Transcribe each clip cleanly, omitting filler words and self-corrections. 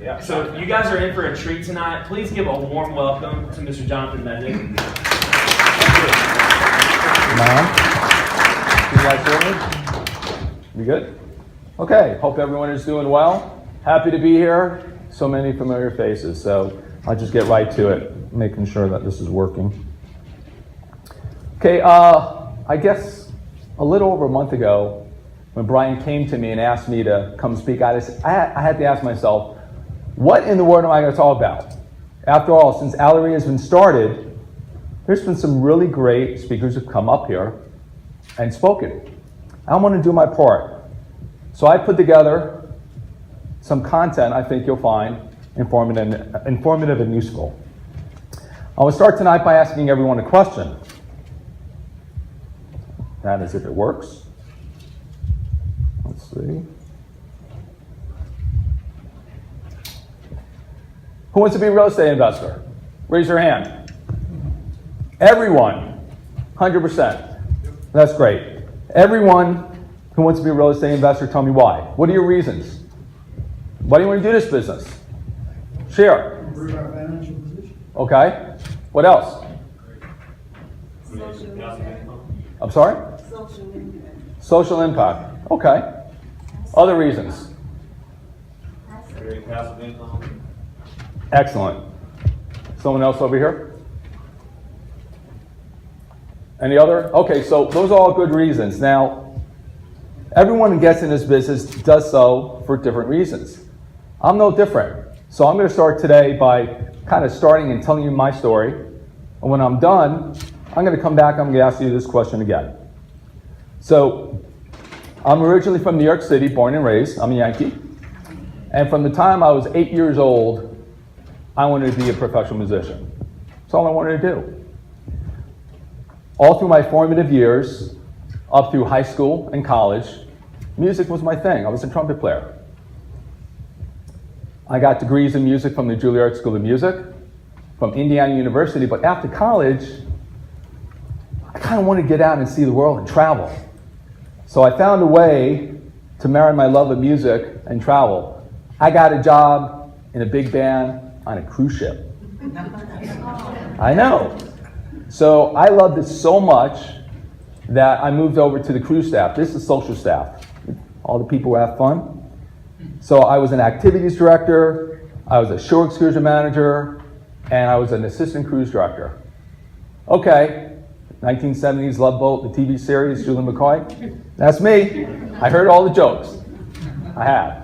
Yeah. So you guys are in for a treat tonight. Please give a warm welcome to Mr. Jonathan Mednick. Can you guys hear me? You good? Okay, hope everyone is doing well. Happy to be here. So many familiar faces, so I'll just get right to it, making sure that this is working. Okay, I guess a little over a month ago, when Brian came to me and asked me to come speak, I had to ask myself, what in the world am I going to talk about? After all, since AlaREIA has been started, there's been some really great speakers who've come up here and spoken. I want to do my part. So I put together some content I think you'll find informative and useful. I will start tonight by asking everyone a question. That is if it works. Let's see. Who wants to be a real estate investor? Raise your hand. Everyone, 100%. That's great. Everyone who wants to be a real estate investor, tell me why. What are your reasons? Why do you want to do this business? Share. Improve our financial position. Okay. What else? Social impact. I'm sorry? Social impact. Social impact. Okay. Other reasons? Passive income. Excellent. Someone else over here? Any other? Okay, so those are all good reasons. Now, everyone who gets in this business does so for different reasons. I'm no different. So I'm going to start today by kind of starting and telling you my story. And when I'm done, I'm going to come back, I'm going to ask you this question again. So, I'm originally from New York City, born and raised. I'm a Yankee. And from the time I was 8 years old, I wanted to be a professional musician. That's all I wanted to do. All through my formative years, up through high school and college, music was my thing. I was a trumpet player. I got degrees in music from the Juilliard School of Music, from Indiana University, but after college, I kind of wanted to get out and see the world and travel. So I found a way to marry my love of music and travel. I got a job in a big band on a cruise ship. I know. So I loved it so much that I moved over to the cruise staff. This is social staff. All the people who have fun. So I was an activities director, I was a shore excursion manager, and I was an assistant cruise director. Okay, 1970s Love Boat, the TV series, Julie McCoy. That's me. I heard all the jokes. I have.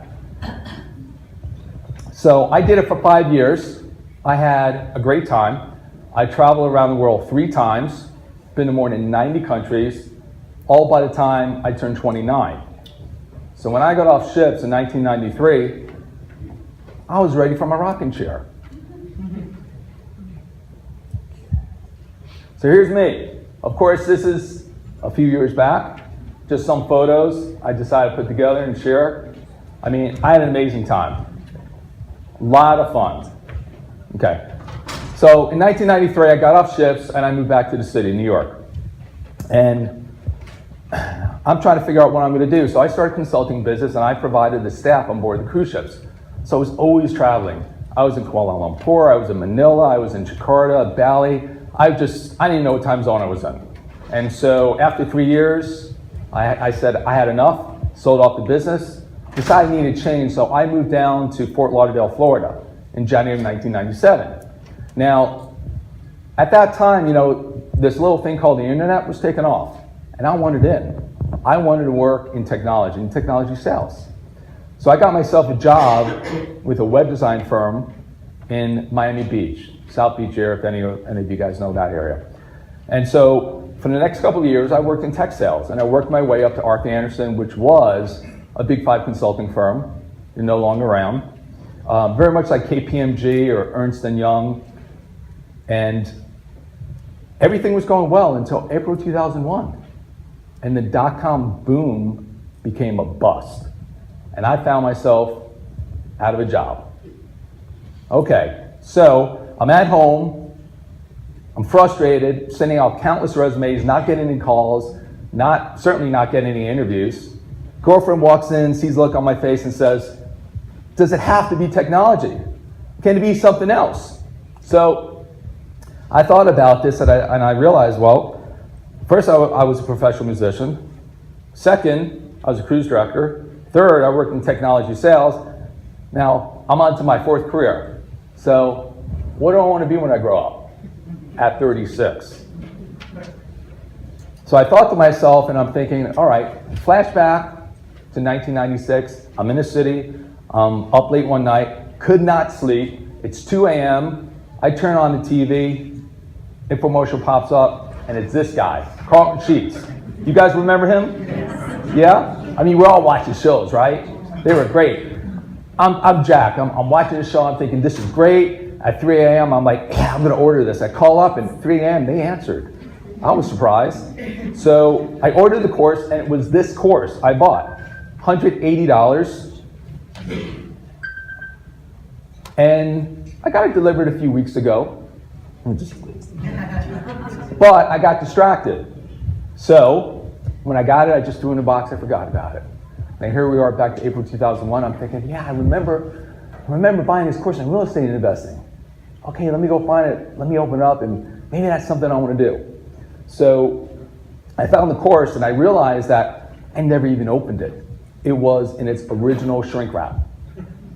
So I did it for 5 years. I had a great time. I traveled around the world 3 times, been to more than 90 countries, all by the time I turned 29. So when I got off ships in 1993, I was ready for my rocking chair. So here's me. Of course, this is a few years back, just some photos I decided to put together and share. I mean, I had an amazing time. A lot of fun. Okay. So in 1993, I got off ships and I moved back to the city, New York. And I'm trying to figure out what I'm going to do. So I started consulting business and I provided the staff on board the cruise ships. So I was always traveling. I was in Kuala Lumpur, I was in Manila, I was in Jakarta, Bali. I didn't even know what time zone I was in. And so after 3 years, I said I had enough, sold off the business, decided I needed change, so I moved down to Fort Lauderdale, Florida in January of 1997. Now, at that time, this little thing called the internet was taking off, and I wanted in. I wanted to work in technology sales. So I got myself a job with a web design firm in Miami Beach, South Beach area, if any of you guys know that area. And so for the next couple of years, I worked in tech sales, and I worked my way up to Arthur Andersen, which was a Big 5 consulting firm. They're no longer around. Very much like KPMG or Ernst & Young. And everything was going well until April 2001. And the dot-com boom became a bust. And I found myself out of a job. Okay, so I'm at home, I'm frustrated, sending out countless resumes, not getting any calls, certainly not getting any interviews. Girlfriend walks in, sees the look on my face and says, Does it have to be technology? Can it be something else? So I thought about this and I realized, well, first I was a professional musician. Second, I was a cruise director. Third, I worked in technology sales. Now, I'm on to my fourth career. So what do I want to be when I grow up at 36? So I thought to myself, and I'm thinking, all right, flashback to 1996. I'm in the city, up late one night, could not sleep. It's 2 a.m. I turn on the TV, infomercial pops up, and it's this guy, Carlton Sheets. You guys remember him? Yes. Yeah? I mean, we're all watching shows, right? They were great. I'm Jack. I'm watching the show. I'm thinking, this is great. At 3 a.m., I'm like, yeah, I'm going to order this. I call up, and 3 a.m., they answered. I was surprised. So I ordered the course, and it was this course I bought, $180. And I got it delivered a few weeks ago. But I got distracted. So when I got it, I just threw it in a box. I forgot about it. And here we are back to April 2001. I'm thinking, yeah, I remember buying this course in real estate and investing. Okay, let me go find it. Let me open it up, and maybe that's something I want to do. So I found the course, and I realized that I never even opened it. It was in its original shrink wrap.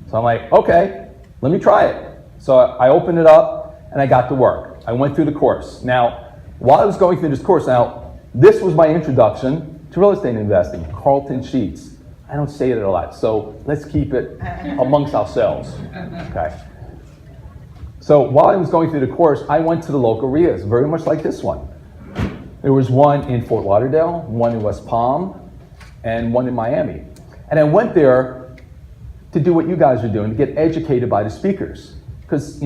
So I'm like, okay, let me try it. So I opened it up, and I got to work. I went through the course. Now, while I was going through this course, this was my introduction to real estate investing, Carlton Sheets. I don't say it a lot, so let's keep it amongst ourselves, okay? So while I was going through the course, I went to the local REIAs, very much like this one. There was one in Fort Lauderdale, one in West Palm, and one in Miami. And I went there to do what you guys are doing, to get educated by the speakers. Because,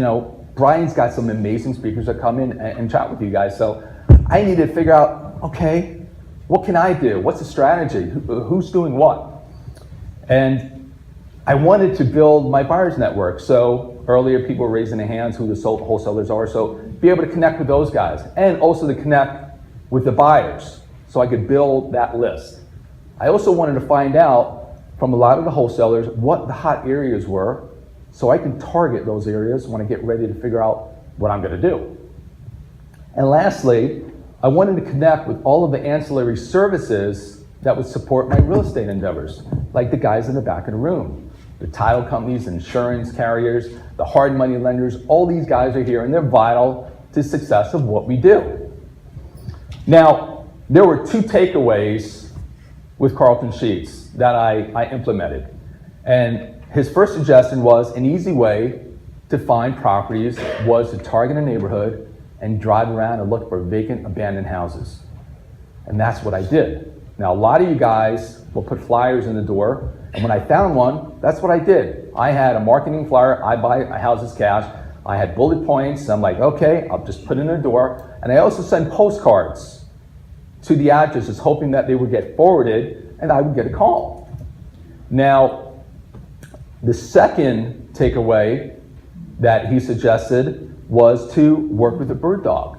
Brian's got some amazing speakers that come in and chat with you guys. So I needed to figure out, okay, what can I do? What's the strategy? Who's doing what? And I wanted to build my buyers network. So earlier people were raising their hands who the wholesalers are. So be able to connect with those guys and also to connect with the buyers so I could build that list. I also wanted to find out from a lot of the wholesalers what the hot areas were so I can target those areas when I get ready to figure out what I'm going to do. And lastly, I wanted to connect with all of the ancillary services that would support my real estate endeavors, like the guys in the back of the room, the title companies, insurance carriers, the hard money lenders. All these guys are here, and they're vital to the success of what we do. Now, there were 2 takeaways with Carlton Sheets that I implemented. And his first suggestion was an easy way to find properties was to target a neighborhood and drive around and look for vacant, abandoned houses. And that's what I did. Now, a lot of you guys will put flyers in the door, and when I found one, that's what I did. I had a marketing flyer, I buy houses cash, I had bullet points, I'm like, okay, I'll just put it in the door, and I also sent postcards to the addresses, hoping that they would get forwarded, and I would get a call. Now, the second takeaway that he suggested was to work with a bird dog.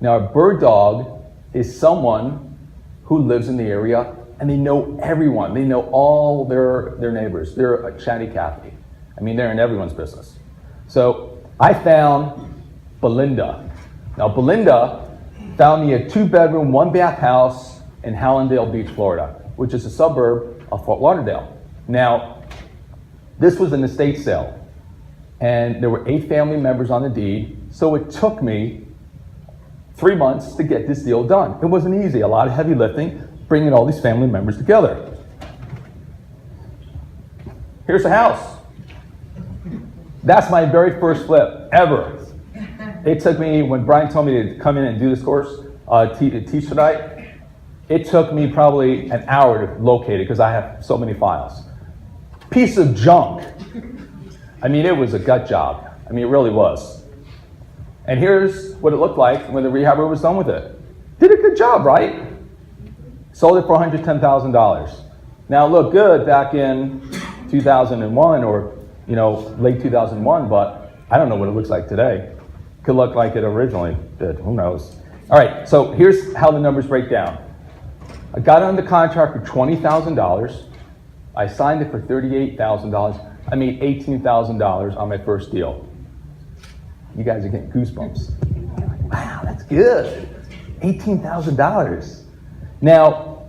Now, a bird dog is someone who lives in the area and they know everyone. They know all their neighbors. They're a chatty Cathy. I mean, they're in everyone's business. So I found Belinda. Now, Belinda found me a 2-bedroom, 1-bath house in Hallandale Beach, Florida, which is a suburb of Fort Lauderdale. Now, this was an estate sale, and there were 8 family members on the deed, so it took me 3 months to get this deal done. It wasn't easy, a lot of heavy lifting, bringing all these family members together. Here's the house. That's my very first flip ever. It took me, when Brian told me to come in and do this course, teach tonight, it took me probably an hour to locate it because I have so many files. Piece of junk. I mean, it was a gut job. I mean, it really was. And here's what it looked like when the rehabber was done with it. Did a good job, right? Sold it for $110,000. Now, it looked good back in 2001 or, late 2001, but I don't know what it looks like today. Could look like it originally did, who knows? All right, so here's how the numbers break down. I got it under contract for $20,000. I signed it for $38,000. I made $18,000 on my first deal. You guys are getting goosebumps. Wow, that's good. $18,000. Now,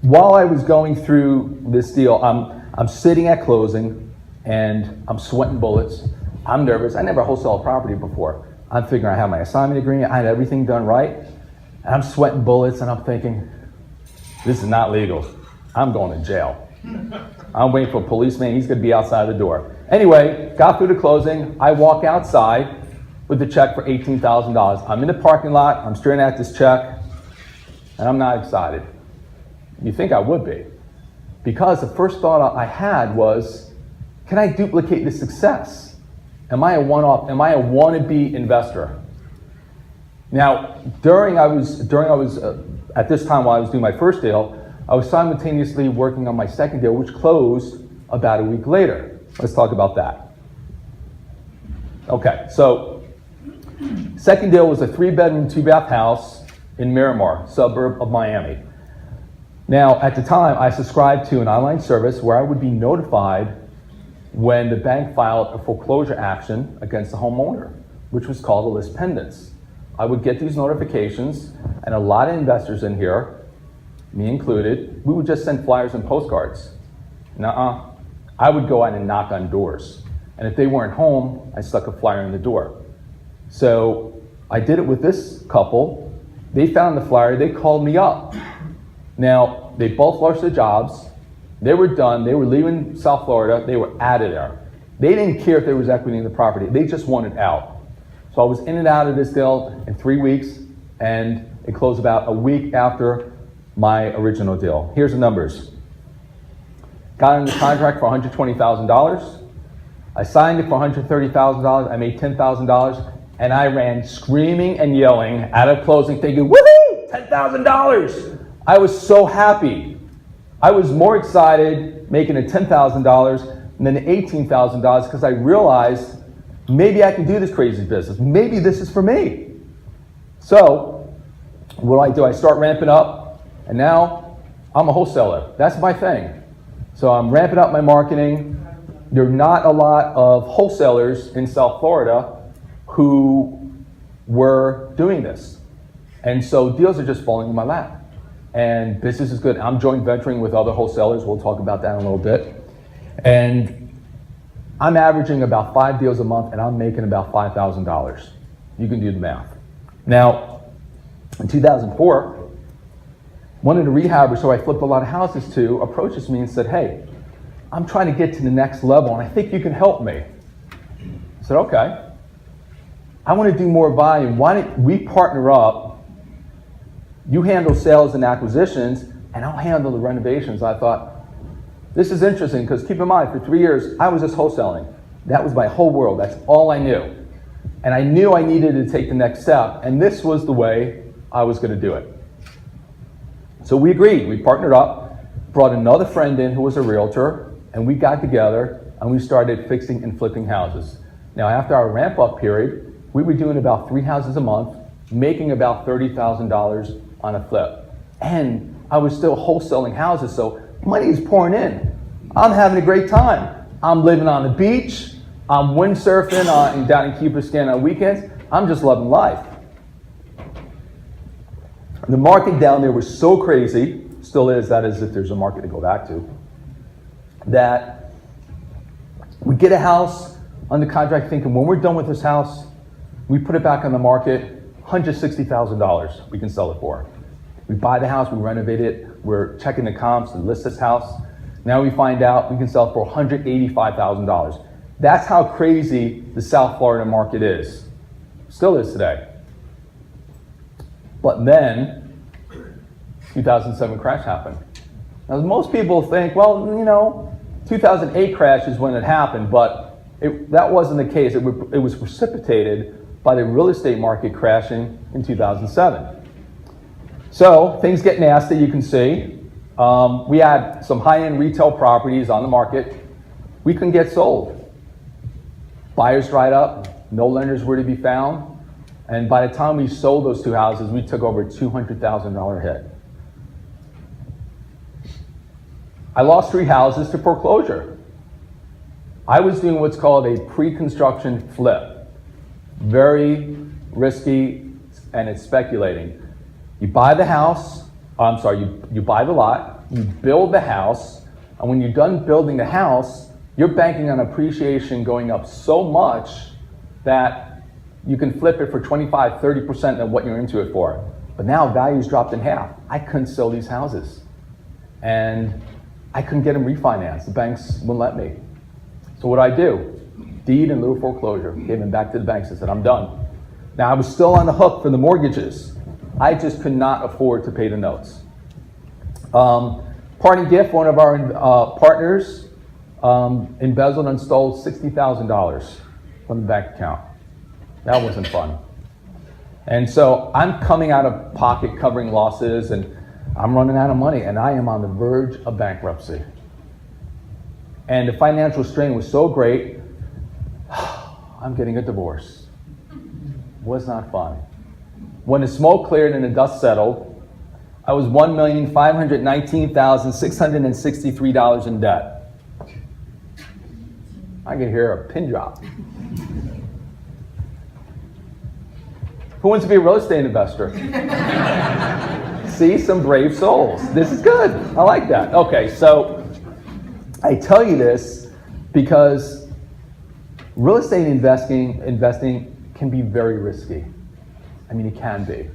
while I was going through this deal, I'm sitting at closing and I'm sweating bullets. I'm nervous. I never wholesaled property before. I'm figuring I have my assignment agreement. I had everything done right. And I'm sweating bullets and I'm thinking, this is not legal. I'm going to jail. I'm waiting for a policeman. He's going to be outside the door. Anyway, got through the closing. I walk outside with the check for $18,000. I'm in the parking lot. I'm staring at this check, and I'm not excited. You think I would be. Because the first thought I had was, can I duplicate this success? Am I a one-off? Am I a wannabe investor? Now, at this time while I was doing my first deal, I was simultaneously working on my second deal, which closed about a week later. Let's talk about that. Okay, so second deal was a 3-bedroom, 2-bath house in Miramar, suburb of Miami. Now, at the time, I subscribed to an online service where I would be notified when the bank filed a foreclosure action against the homeowner, which was called a list pendants. I would get these notifications, and a lot of investors in here, me included, we would just send flyers and postcards. Nuh-uh. I would go out and knock on doors. And if they weren't home, I stuck a flyer in the door. So I did it with this couple. They found the flyer, they called me up. Now, they both lost their jobs. They were done, they were leaving South Florida, they were out of there. They didn't care if there was equity in the property, they just wanted out. So I was in and out of this deal in 3 weeks, and it closed about a week after my original deal. Here's the numbers. Got into contract for $120,000. I signed it for $130,000. I made $10,000, and I ran screaming and yelling out of closing, thinking, woohoo, $10,000. I was so happy. I was more excited making the $10,000 than the $18,000 because I realized maybe I can do this crazy business. Maybe this is for me. So what do? I start ramping up. And now I'm a wholesaler. That's my thing. So I'm ramping up my marketing. There are not a lot of wholesalers in South Florida who were doing this. And so deals are just falling in my lap. And business is good. I'm joint venturing with other wholesalers. We'll talk about that in a little bit. And I'm averaging about 5 deals a month, and I'm making about $5,000. You can do the math. Now, in 2004, one of the rehabbers who I flipped a lot of houses to approaches me and said, hey, I'm trying to get to the next level and I think you can help me. I said, okay. I want to do more volume. Why don't we partner up? You handle sales and acquisitions and I'll handle the renovations. I thought, this is interesting because keep in mind, for 3 years, I was just wholesaling. That was my whole world. That's all I knew. And I knew I needed to take the next step, and this was the way I was going to do it. So we agreed, we partnered up, brought another friend in who was a realtor, and we got together and we started fixing and flipping houses. Now after our ramp up period, we were doing about 3 houses a month, making about $30,000 on a flip. And I was still wholesaling houses, so money is pouring in. I'm having a great time. I'm living on the beach, I'm windsurfing down in Key Biscayne on weekends. I'm just loving life. The market down there was so crazy, still is, that is if there's a market to go back to, that we get a house under contract thinking when we're done with this house, we put it back on the market, $160,000 we can sell it for. We buy the house, we renovate it, we're checking the comps to list this house. Now we find out we can sell it for $185,000. That's how crazy the South Florida market is. Still is today. But then, 2007 crash happened. Now most people think, well, 2008 crash is when it happened, but that wasn't the case. It was precipitated by the real estate market crashing in 2007. So things get nasty, you can see. We had some high-end retail properties on the market. We couldn't get sold. Buyers dried up, no lenders were to be found. And by the time we sold those 2 houses, we took over a $200,000 hit. I lost 3 houses to foreclosure. I was doing what's called a pre-construction flip. Very risky, and it's speculating. You buy the house, you buy the lot, you build the house, and when you're done building the house, you're banking on appreciation going up so much that you can flip it for 25, 30% of what you're into it for. But now value's dropped in half. I couldn't sell these houses. And I couldn't get them refinanced. The banks wouldn't let me. So what do? Deed in lieu of foreclosure. Gave them back to the banks. I said, I'm done. Now I was still on the hook for the mortgages. I just could not afford to pay the notes. Parting gift, one of our partners embezzled and stole $60,000 from the bank account. That wasn't fun. And so I'm coming out of pocket covering losses, and I'm running out of money, and I am on the verge of bankruptcy. And the financial strain was so great, I'm getting a divorce. Was not fun. When the smoke cleared and the dust settled, I was $1,519,663 in debt. I can hear a pin drop. Who wants to be a real estate investor? See, some brave souls. This is good. I like that. Okay, so I tell you this because real estate investing can be very risky. I mean, it can be.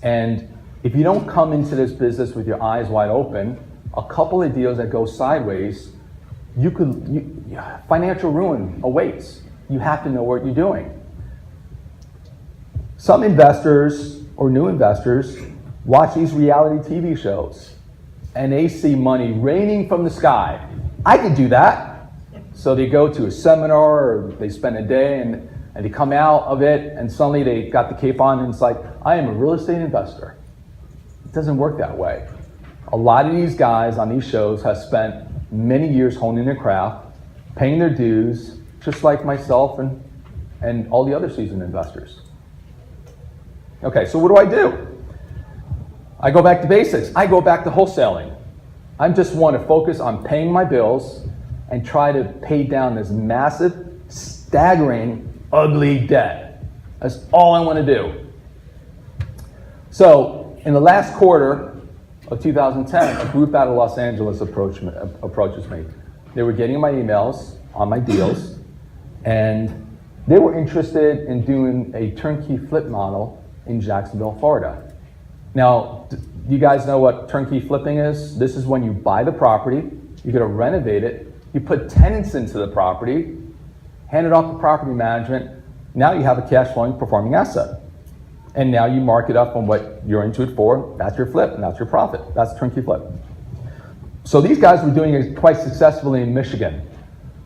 And if you don't come into this business with your eyes wide open, a couple of deals that go sideways, financial ruin awaits. You have to know what you're doing. Some investors or new investors watch these reality TV shows and they see money raining from the sky. I could do that. So they go to a seminar or they spend a day and they come out of it and suddenly they got the cape on and it's like, I am a real estate investor. It doesn't work that way. A lot of these guys on these shows have spent many years honing their craft, paying their dues, just like myself and all the other seasoned investors. Okay, so what do? I go back to basics. I go back to wholesaling. I just want to focus on paying my bills and try to pay down this massive, staggering, ugly debt. That's all I want to do. So in the last quarter of 2010, a group out of Los Angeles approaches me. They were getting my emails on my deals, and they were interested in doing a turnkey flip model in Jacksonville, Florida. Now, do you guys know what turnkey flipping is? This is when you buy the property, you're gonna renovate it, you put tenants into the property, hand it off to property management, now you have a cash flowing performing asset. And now you mark it up on what you're into it for, that's your flip, and that's your profit. That's turnkey flip. So these guys were doing it quite successfully in Michigan.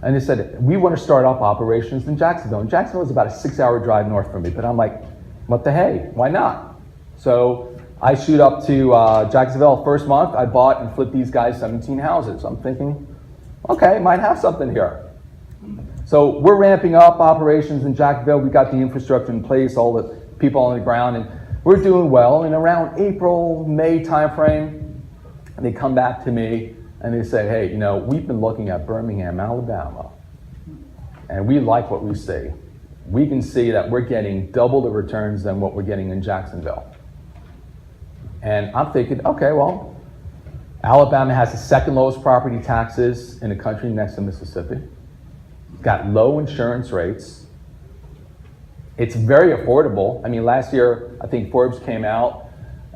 And they said, we want to start up operations in Jacksonville. And Jacksonville is about a 6-hour drive north from me, but I'm like, what the hey, why not? So I shoot up to Jacksonville first month. I bought and flipped these guys 17 houses. I'm thinking, okay, might have something here. So we're ramping up operations in Jacksonville. We got the infrastructure in place, all the people on the ground, and we're doing well. And around April, May timeframe, they come back to me and they say, hey, we've been looking at Birmingham, Alabama, and we like what we see. We can see that we're getting double the returns than what we're getting in Jacksonville. And I'm thinking, okay, well, Alabama has the second lowest property taxes in the country next to Mississippi. Got low insurance rates. It's very affordable. I mean, last year, I think Forbes came out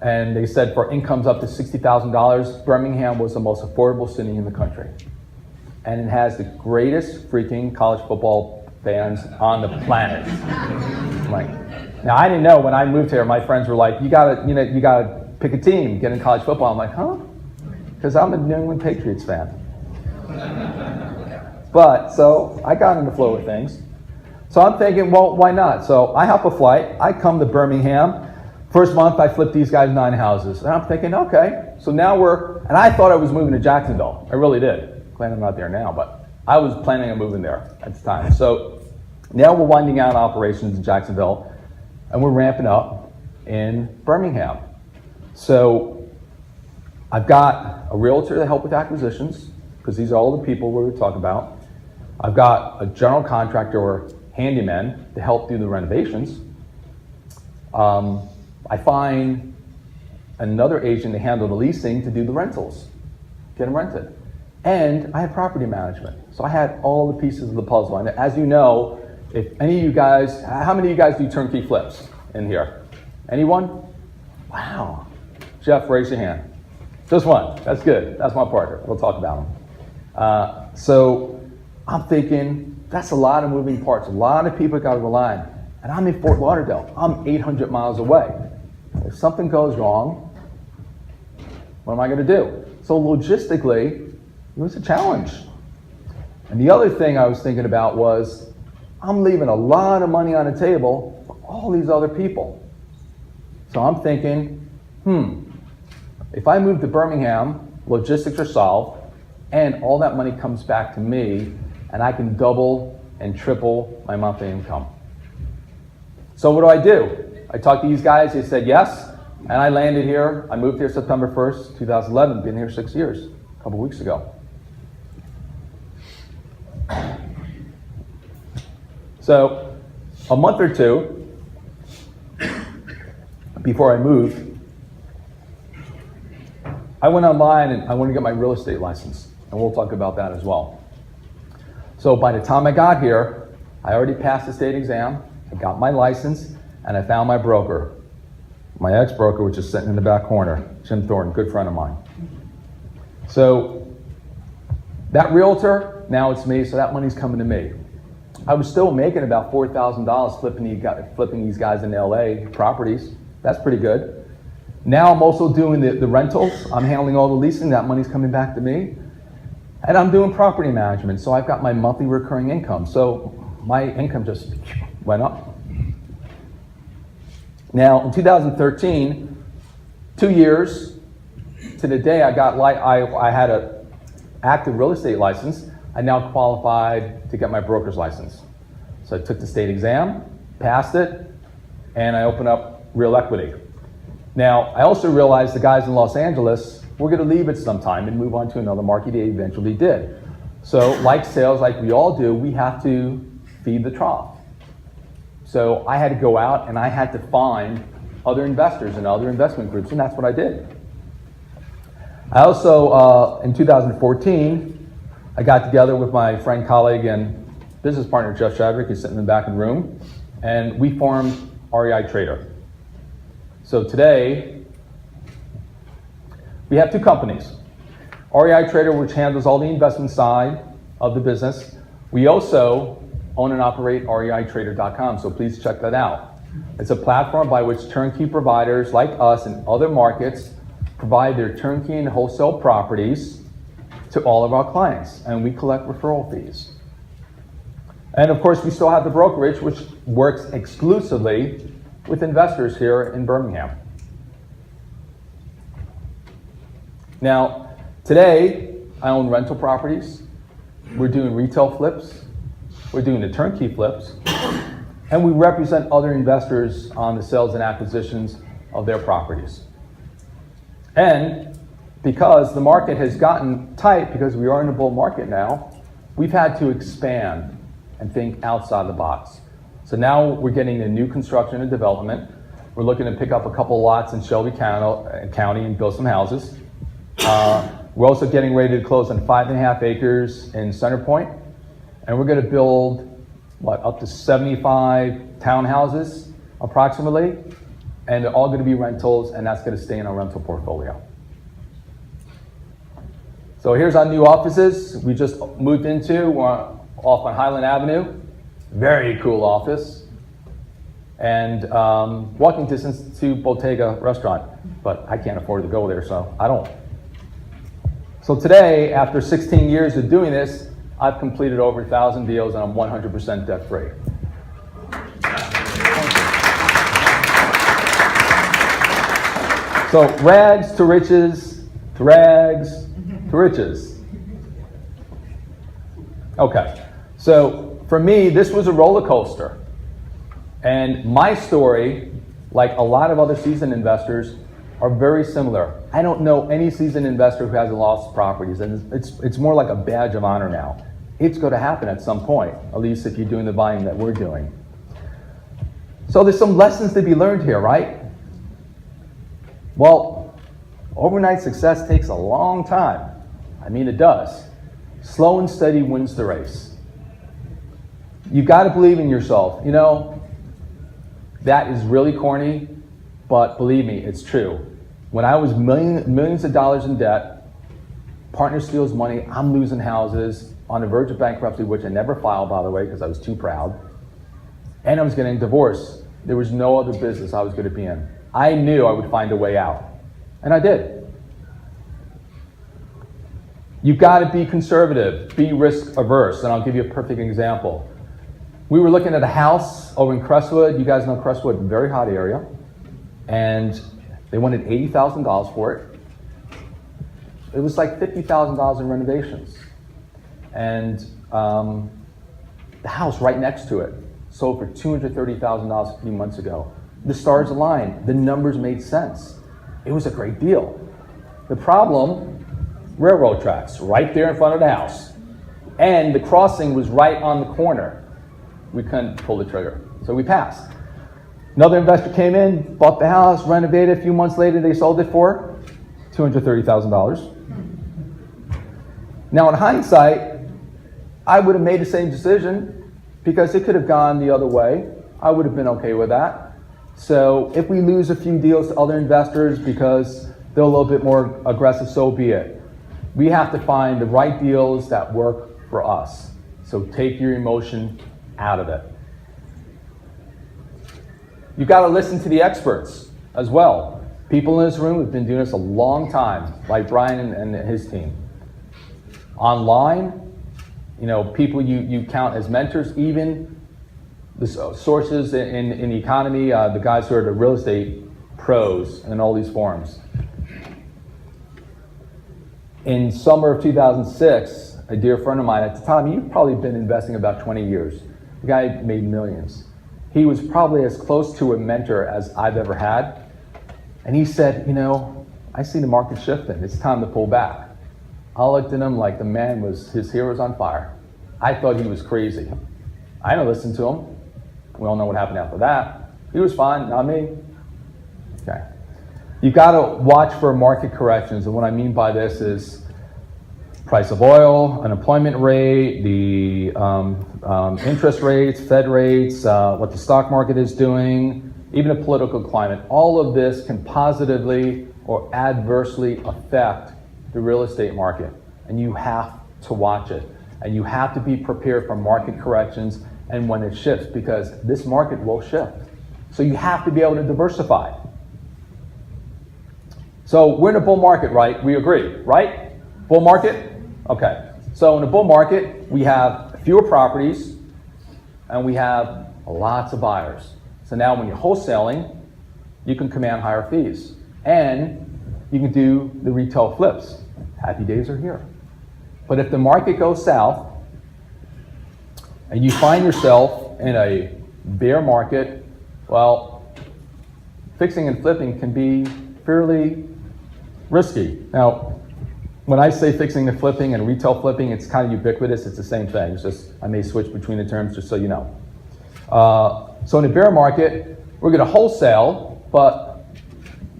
and they said for incomes up to $60,000, Birmingham was the most affordable city in the country. And it has the greatest freaking college football fans on the planet. Now I didn't know when I moved here, my friends were like, you gotta pick a team, get in college football. I'm like, huh? Because I'm a New England Patriots fan. But, so I got in the flow of things. So I'm thinking, well, why not? So I hop a flight, I come to Birmingham. First month, I flipped these guys 9 houses. And I'm thinking, okay, so now and I thought I was moving to Jacksonville. I really did. Glad I'm not there now, but I was planning on moving there at the time. So now we're winding down operations in Jacksonville, and we're ramping up in Birmingham. So I've got a realtor to help with acquisitions. because these are all the people we were talking about. I've got a general contractor or handyman to help do the renovations. I find another agent to handle the leasing to do the rentals, get them rented. And I had property management. So I had all the pieces of the puzzle. And as you know, if any of you guys, how many of you guys do turnkey flips in here? Anyone? Wow. Jeff, raise your hand. Just one. That's good. That's my partner. We'll talk about him. So I'm thinking, that's a lot of moving parts. A lot of people got to rely on. And I'm in Fort Lauderdale. I'm 800 miles away. If something goes wrong, what am I going to do? So logistically, it was a challenge. And the other thing I was thinking about was, I'm leaving a lot of money on the table for all these other people. So I'm thinking, if I move to Birmingham, logistics are solved, and all that money comes back to me, and I can double and triple my monthly income. So what do? I talked to these guys, they said yes, and I landed here. I moved here September 1st, 2011, been here 6 years, a couple weeks ago. So a month or two before I moved, I went online and I wanted to get my real estate license, and we'll talk about that as well. So by the time I got here, I already passed the state exam, I got my license, and I found my broker. My ex-broker, which is sitting in the back corner, Jim Thornton, good friend of mine. So that realtor, now it's me, so that money's coming to me. I was still making about $4,000 flipping these guys in LA properties. That's pretty good. Now I'm also doing the rentals. I'm handling all the leasing. That money's coming back to me. And I'm doing property management, so I've got my monthly recurring income. So my income just went up. Now in 2013, 2 years to the day I had an active real estate license, I now qualified to get my broker's license. So I took the state exam, passed it, and I opened up Real Equity. Now, I also realized the guys in Los Angeles were going to leave it sometime and move on to another market. They eventually did. So like sales, like we all do, we have to feed the trough. So I had to go out and I had to find other investors and other investment groups, and that's what I did. I also, in 2014, I got together with my friend, colleague, and business partner, Jeff Shadrick, who's sitting in the back of the room, and we formed REI Trader. So today, we have two companies. REI Trader, which handles all the investment side of the business. We also own and operate reitrader.com, so please check that out. It's a platform by which turnkey providers like us in other markets provide their turnkey and wholesale properties to all of our clients, and we collect referral fees. And of course, we still have the brokerage, which works exclusively with investors here in Birmingham. Now, today, I own rental properties. We're doing retail flips. We're doing the turnkey flips. And we represent other investors on the sales and acquisitions of their properties. And because the market has gotten tight, because we are in a bull market now, we've had to expand and think outside the box. So now we're getting a new construction and development. We're looking to pick up a couple lots in Shelby County and build some houses. We're also getting ready to close on 5.5 acres in Center Point. And we're going to build, up to 75 townhouses approximately. And they're all going to be rentals, and that's going to stay in our rental portfolio. So here's our new offices we just moved into. We're off on Highland Avenue. Very cool office. And walking distance to Bottega restaurant. But I can't afford to go there, so I don't. So today, after 16 years of doing this, I've completed over 1,000 deals and I'm 100% debt free. So rags to riches, to rags, to riches. Okay, so for me, this was a roller coaster. And my story, like a lot of other seasoned investors, are very similar. I don't know any seasoned investor who hasn't lost properties, and it's more like a badge of honor now. It's going to happen at some point, at least if you're doing the volume that we're doing. So there's some lessons to be learned here, right? Well, overnight success takes a long time. I mean, it does. Slow and steady wins the race. You got to believe in yourself. You know, that is really corny, but believe me, it's true. When I was millions of dollars in debt, partner steals money, I'm losing houses, on the verge of bankruptcy, which I never filed, by the way, because I was too proud, and I was getting divorced. There was no other business I was going to be in. I knew I would find a way out, and I did. You've got to be conservative, be risk averse, and I'll give you a perfect example. We were looking at a house over in Crestwood. You guys know Crestwood, very hot area, and they wanted $80,000 for it. It was like $50,000 in renovations. And the house right next to it sold for $230,000 a few months ago. The stars aligned. The numbers made sense. It was a great deal. The problem, railroad tracks right there in front of the house. And the crossing was right on the corner. We couldn't pull the trigger, so we passed. Another investor came in, bought the house, renovated. A few months later, they sold it for $230,000. Now, in hindsight, I would have made the same decision because it could have gone the other way. I would have been okay with that. So if we lose a few deals to other investors because they're a little bit more aggressive, so be it. We have to find the right deals that work for us. So take your emotion out of it. You've got to listen to the experts as well. People in this room have been doing this a long time, like Brian and his team. Online, you know, people you count as mentors, even the sources in the economy, the guys who are the real estate pros in all these forums. In summer of 2006, a dear friend of mine at the time, he'd probably been investing about 20 years. The guy made millions. He was probably as close to a mentor as I've ever had. And he said, you know, I see the market shifting. It's time to pull back. I looked at him like the man was, his hair was on fire. I thought he was crazy. I didn't listen to him. We all know what happened after that. He was fine, not me. Okay. You've got to watch for market corrections. And what I mean by this is price of oil, unemployment rate, the interest rates, Fed rates, what the stock market is doing, even the political climate. All of this can positively or adversely affect the real estate market, and you have to watch it. And you have to be prepared for market corrections and when it shifts, because this market will shift. So you have to be able to diversify. So we're in a bull market, right? We agree, right? Bull market? Okay. So in a bull market, we have fewer properties and we have lots of buyers. So now when you're wholesaling, you can command higher fees and you can do the retail flips. Happy days are here. But if the market goes south and you find yourself in a bear market, well, fixing and flipping can be fairly risky. Now, when I say fixing and flipping and retail flipping, it's kind of ubiquitous. It's the same thing. It's just, I may switch between the terms just so you know. So in a bear market, we're going to wholesale, but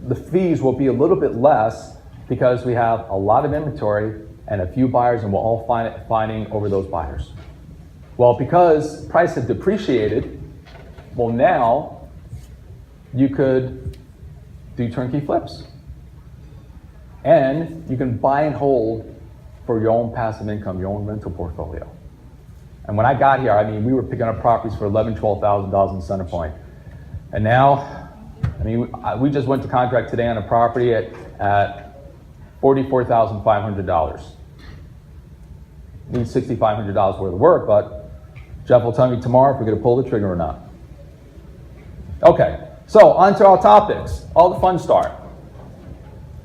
the fees will be a little bit less because we have a lot of inventory and a few buyers, and we're all fighting over those buyers. Well, because price had depreciated, well, now you could do turnkey flips. And you can buy and hold for your own passive income, your own rental portfolio. And when I got here, I mean, we were picking up properties for $11,000, $12,000 in Center Point. And now, I mean, we just went to contract today on a property at $44,500. Needs $6,500 worth of work, but Jeff will tell me tomorrow if we're going to pull the trigger or not. Okay, so on to our topics. All the fun start.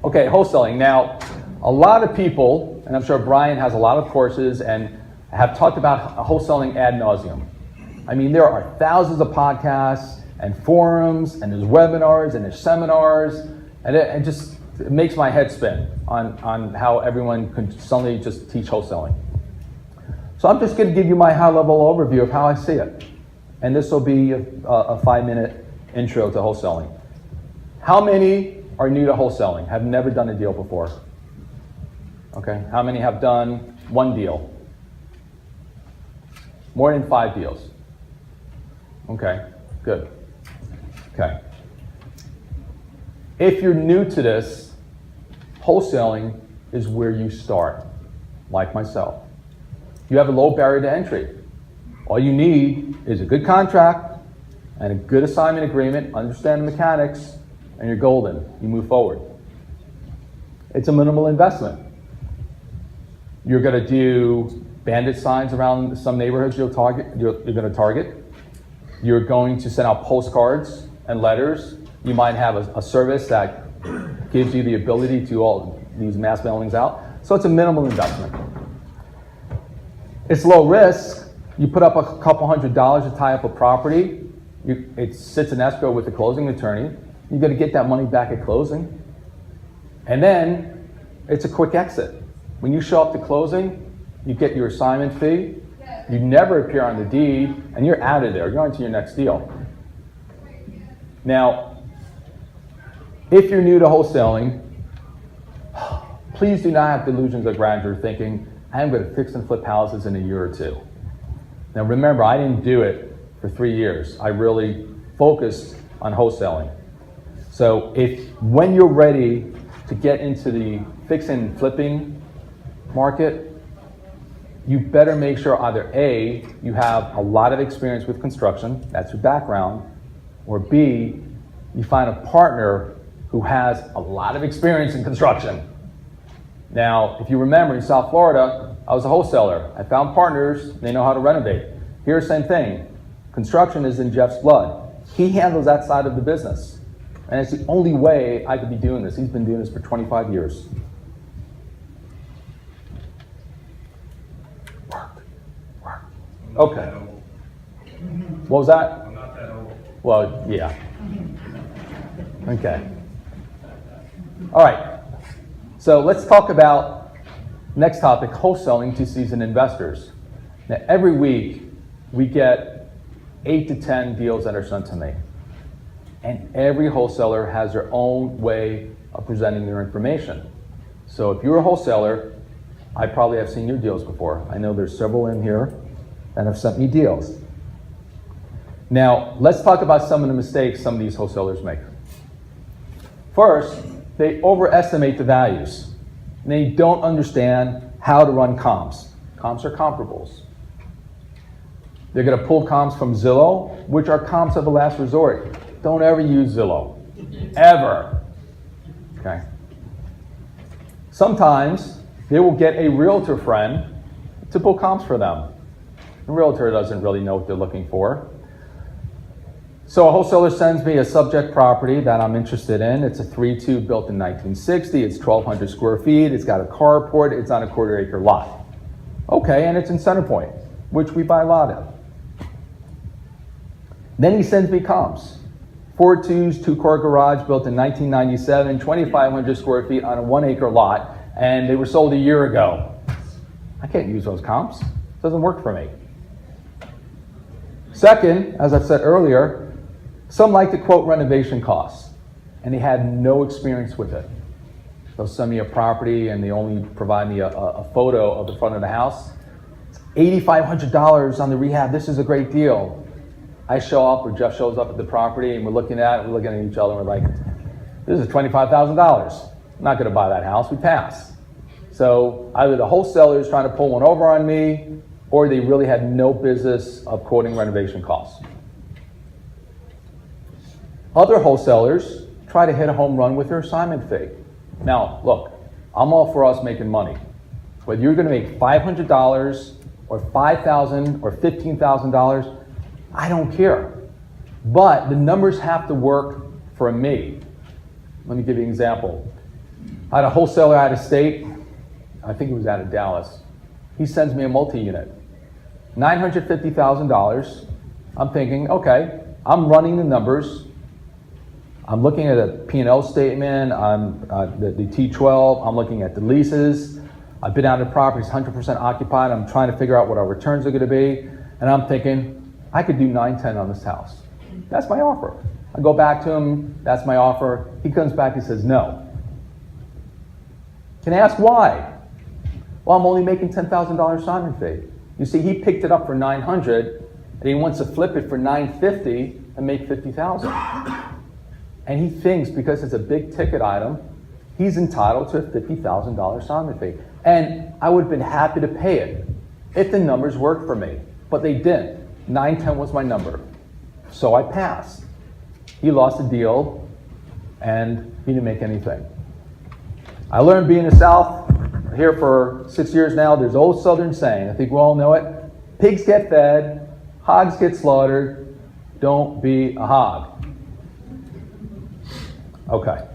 Okay, wholesaling. Now, a lot of people, and I'm sure Brian has a lot of courses and have talked about wholesaling ad nauseum. I mean, there are thousands of podcasts and forums and there's webinars and there's seminars. And it makes my head spin on how everyone could suddenly just teach wholesaling. So I'm just going to give you my high-level overview of how I see it. And this will be a 5-minute intro to wholesaling. How many are new to wholesaling, have never done a deal before? Okay, how many have done one deal? More than 5 deals? Okay, good. Okay. If you're new to this, wholesaling is where you start, like myself. You have a low barrier to entry. All you need is a good contract and a good assignment agreement, understand the mechanics, and you're golden. You move forward. It's a minimal investment. You're going to do bandit signs around some neighborhoods you're going to target. You're going to send out postcards and letters. You might have a service that gives you the ability to all these mass mailings out. So it's a minimal investment. It's low risk. You put up a couple $100 to tie up a property. It sits in escrow with the closing attorney. You're going to get that money back at closing. And then it's a quick exit. When you show up to closing, you get your assignment fee. You never appear on the deed, and you're out of there. You're on to your next deal. Now, if you're new to wholesaling, please do not have delusions of grandeur thinking, I'm going to fix and flip houses in a year or 2. Now remember, I didn't do it for 3 years. I really focused on wholesaling. So when you're ready to get into the fix and flipping market, you better make sure either A, you have a lot of experience with construction, that's your background, or B, you find a partner who has a lot of experience in construction. Now, if you remember, in South Florida, I was a wholesaler. I found partners, they know how to renovate. Here, same thing. Construction is in Jeff's blood. He handles that side of the business. And it's the only way I could be doing this. He's been doing this for 25 years. Work. Okay. What was that? I'm not that old. Well, yeah. Okay. All right. So let's talk about next topic, wholesaling to seasoned investors. Now, every week we get 8 to 10 deals that are sent to me. And every wholesaler has their own way of presenting their information. So if you're a wholesaler, I probably have seen your deals before. I know there's several in here that have sent me deals. Now, let's talk about some of the mistakes some of these wholesalers make. First, they overestimate the values. And they don't understand how to run comps. Comps are comparables. They're going to pull comps from Zillow, which are comps of a last resort. Don't ever use Zillow. Ever. Okay. Sometimes they will get a realtor friend to pull comps for them. The realtor doesn't really know what they're looking for. So a wholesaler sends me a subject property that I'm interested in. It's a 3-2 built in 1960. It's 1,200 square feet. It's got a carport. It's on a quarter-acre lot. Okay, and it's in Center Point, which we buy a lot of. Then he sends me comps. 4 2s, 2-car garage built in 1997, 2,500 square feet on a 1-acre lot, and they were sold a year ago. I can't use those comps. It doesn't work for me. Second, as I've said earlier, some like to quote renovation costs, and they had no experience with it. They'll send me a property and they only provide me a photo of the front of the house. It's $8,500 on the rehab. This is a great deal. I show up, or Jeff shows up at the property, and we're looking at each other, and we're like, this is $25,000. I'm not going to buy that house. We pass. So either the wholesaler is trying to pull one over on me, or they really had no business of quoting renovation costs. Other wholesalers try to hit a home run with their assignment fee. Now, look, I'm all for us making money. Whether you're going to make $500 or $5,000 or $15,000, I don't care. But the numbers have to work for me. Let me give you an example. I had a wholesaler out of state. I think he was out of Dallas. He sends me a multi-unit. $950,000. I'm thinking, okay, I'm running the numbers. I'm looking at a P&L statement, the T12, I'm looking at the leases. I've been out of the property, it's 100% occupied. I'm trying to figure out what our returns are gonna be. And I'm thinking, I could do 910 on this house. That's my offer. I go back to him, that's my offer. He comes back, he says no. Can I ask why? Well, I'm only making $10,000 signing fee. You see, he picked it up for 900, and he wants to flip it for 950 and make 50,000. And he thinks because it's a big ticket item, he's entitled to a $50,000 signing fee. And I would have been happy to pay it if the numbers worked for me, but they didn't. 910 was my number, so I passed. He lost the deal, and he didn't make anything. I learned being in the South, here for 6 years now, there's old Southern saying, I think we all know it, pigs get fed, hogs get slaughtered, don't be a hog. Okay,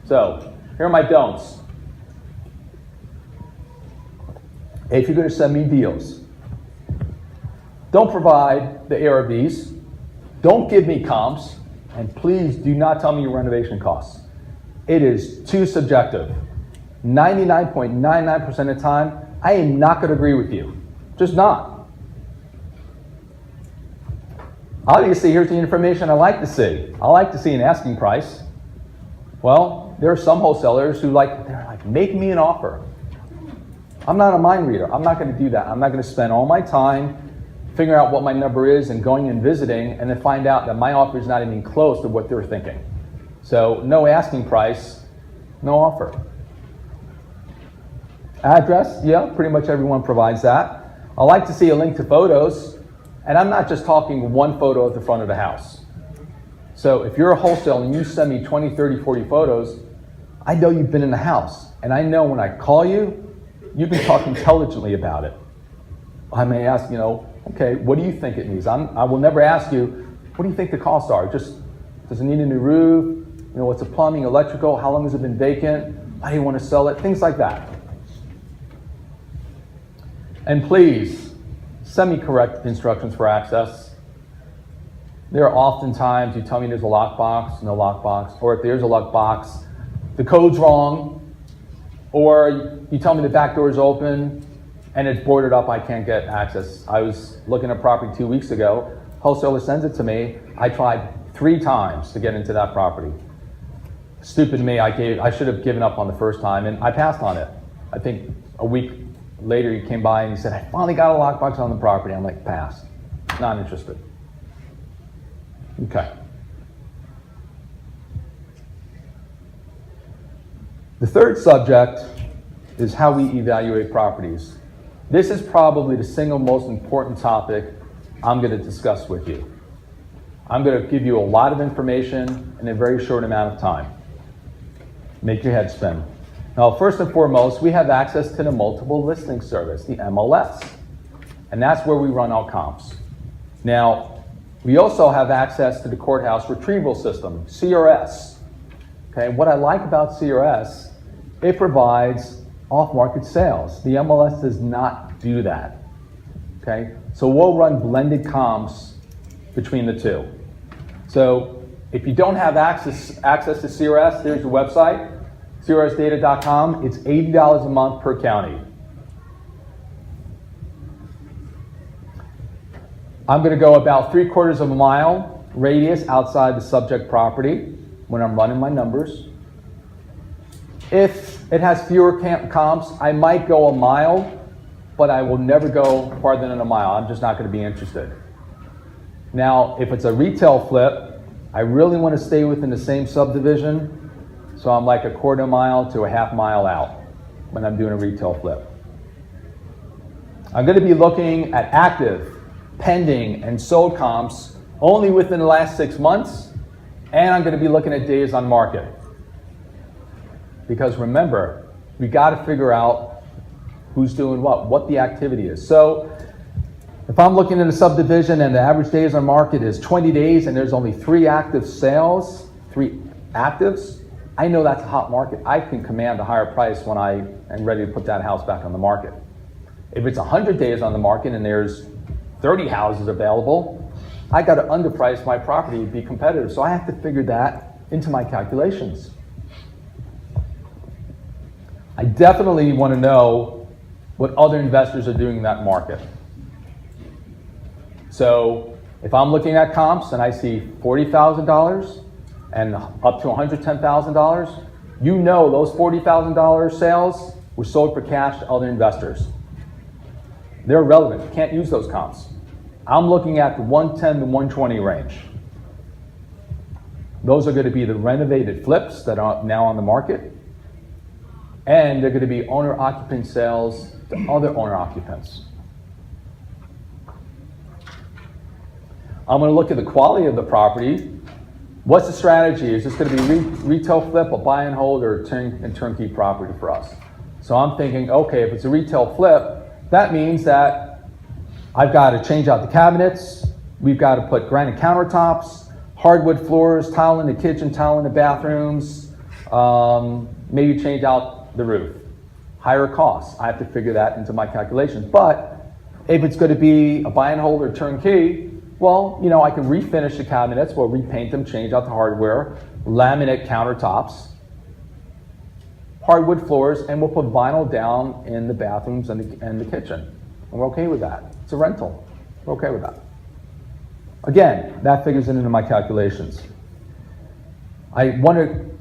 so here are my don'ts. If you're going to send me deals, don't provide the ARVs, don't give me comps, and please do not tell me your renovation costs. It is too subjective. 99.99% of the time, I am not going to agree with you. Just not. Obviously, here's the information I like to see. I like to see an asking price. Well, there are some wholesalers who they're like, make me an offer. I'm not a mind reader. I'm not going to do that. I'm not going to spend all my time figuring out what my number is and going and visiting and then find out that my offer is not even close to what they're thinking. So no asking price, no offer. Address, yeah, pretty much everyone provides that. I like to see a link to photos, and I'm not just talking one photo at the front of the house. So if you're a wholesaler and you send me 20, 30, 40 photos, I know you've been in the house, and I know when I call you, you've been talking intelligently about it. I may ask, okay, what do you think it needs? I will never ask you, what do you think the costs are? Just, does it need a new roof? What's the plumbing, electrical? How long has it been vacant? Why do you want to sell it? Things like that. And please, send me correct instructions for access. There are often times you tell me there's a lockbox, no lockbox, or if there's a lockbox, the code's wrong, or you tell me the back door is open and it's boarded up, I can't get access. I was looking at property 2 weeks ago, wholesaler sends it to me, I tried 3 times to get into that property. Stupid me, I should have given up on the first time, and I passed on it. I think a week later he came by and he said, I finally got a lockbox on the property. I'm like, pass, not interested. Okay. The third subject is how we evaluate properties. This is probably the single most important topic I'm going to discuss with you. I'm going to give you a lot of information in a very short amount of time. Make your head spin. Now, first and foremost, we have access to the multiple listing service, the MLS, and that's where we run our comps. Now, we also have access to the courthouse retrieval system, CRS. Okay, what I like about CRS, it provides off-market sales. The MLS does not do that. Okay, so we'll run blended comps between the two. So if you don't have access to CRS, there's the website, CRSdata.com. It's $80 a month per county. I'm going to go about 3/4 of a mile radius outside the subject property when I'm running my numbers. If it has fewer comps, I might go a mile, but I will never go farther than a mile. I'm just not going to be interested. Now, if it's a retail flip, I really want to stay within the same subdivision, so I'm like 1/4 mile to a 1/2 mile out when I'm doing a retail flip. I'm going to be looking at active, pending, and sold comps only within the last 6 months, and I'm going to be looking at days on market. Because remember, we got to figure out who's doing what the activity is. So if I'm looking at a subdivision and the average days on market is 20 days and there's only 3 active sales, 3 actives, I know that's a hot market. I can command a higher price when I am ready to put that house back on the market. If it's 100 days on the market and there's 30 houses available, I got to underprice my property to be competitive. So I have to figure that into my calculations. I definitely want to know what other investors are doing in that market. So if I'm looking at comps and I see $40,000 and up to $110,000, you know those $40,000 sales were sold for cash to other investors. They're irrelevant. You can't use those comps. I'm looking at the 110 to 120 range. Those are going to be the renovated flips that are now on the market, and they're going to be owner-occupant sales to other owner-occupants. I'm going to look at the quality of the property. What's the strategy? Is this going to be retail flip, a buy and hold, or a turnkey property for us? So I'm thinking, okay, if it's a retail flip, that means that I've got to change out the cabinets, we've got to put granite countertops, hardwood floors, tile in the kitchen, tile in the bathrooms, maybe change out the roof. Higher costs. I have to figure that into my calculations. But if it's going to be a buy and hold or turnkey, well, you know, I can refinish the cabinets, we'll repaint them, change out the hardware, laminate countertops, hardwood floors, and we'll put vinyl down in the bathrooms and the kitchen. And we're okay with that. It's a rental. We're okay with that. Again, that figures into my calculations. I want to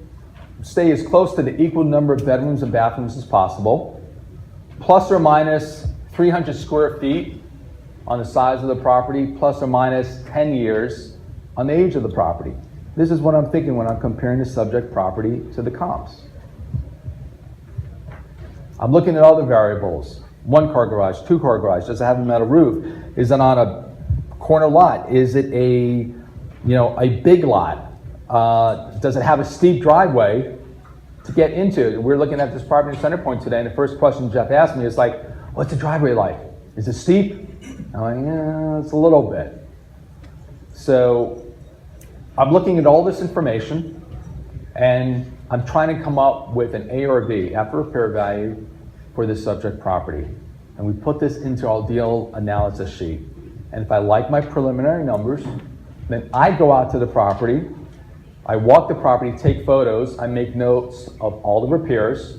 stay as close to the equal number of bedrooms and bathrooms as possible, plus or minus 300 square feet on the size of the property, plus or minus 10 years on the age of the property. This is what I'm thinking when I'm comparing the subject property to the comps. I'm looking at other variables. 1-car garage, 2-car garage, does it have a metal roof? Is it on a corner lot? Is it a big lot? Does it have a steep driveway to get into? We're looking at this property in Center Point today, and the first question Jeff asked me is like, what's the driveway like? Is it steep? I'm like, yeah, it's a little bit. So I'm looking at all this information, and I'm trying to come up with an A or B, after repair value, for this subject property. And we put this into our deal analysis sheet. And if I like my preliminary numbers, then I go out to the property, I walk the property, take photos, I make notes of all the repairs,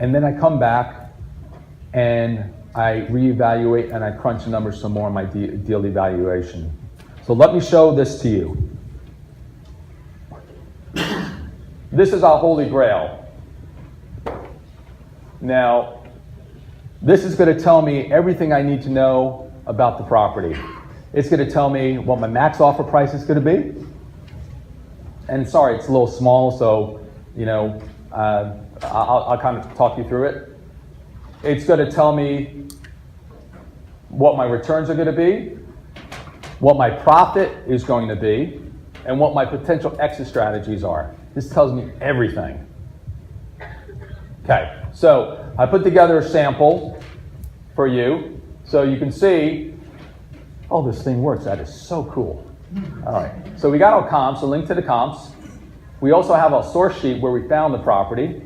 and then I come back and I reevaluate and I crunch the numbers some more in my deal evaluation. So let me show this to you. This is our holy grail. Now, this is going to tell me everything I need to know about the property. It's going to tell me what my max offer price is going to be. And sorry, it's a little small, so I'll kind of talk you through it. It's going to tell me what my returns are going to be, what my profit is going to be, and what my potential exit strategies are. This tells me everything. Okay, so I put together a sample for you so you can see, oh, this thing works. That is so cool. All right, so we got our comps, a link to the comps. We also have a source sheet where we found the property,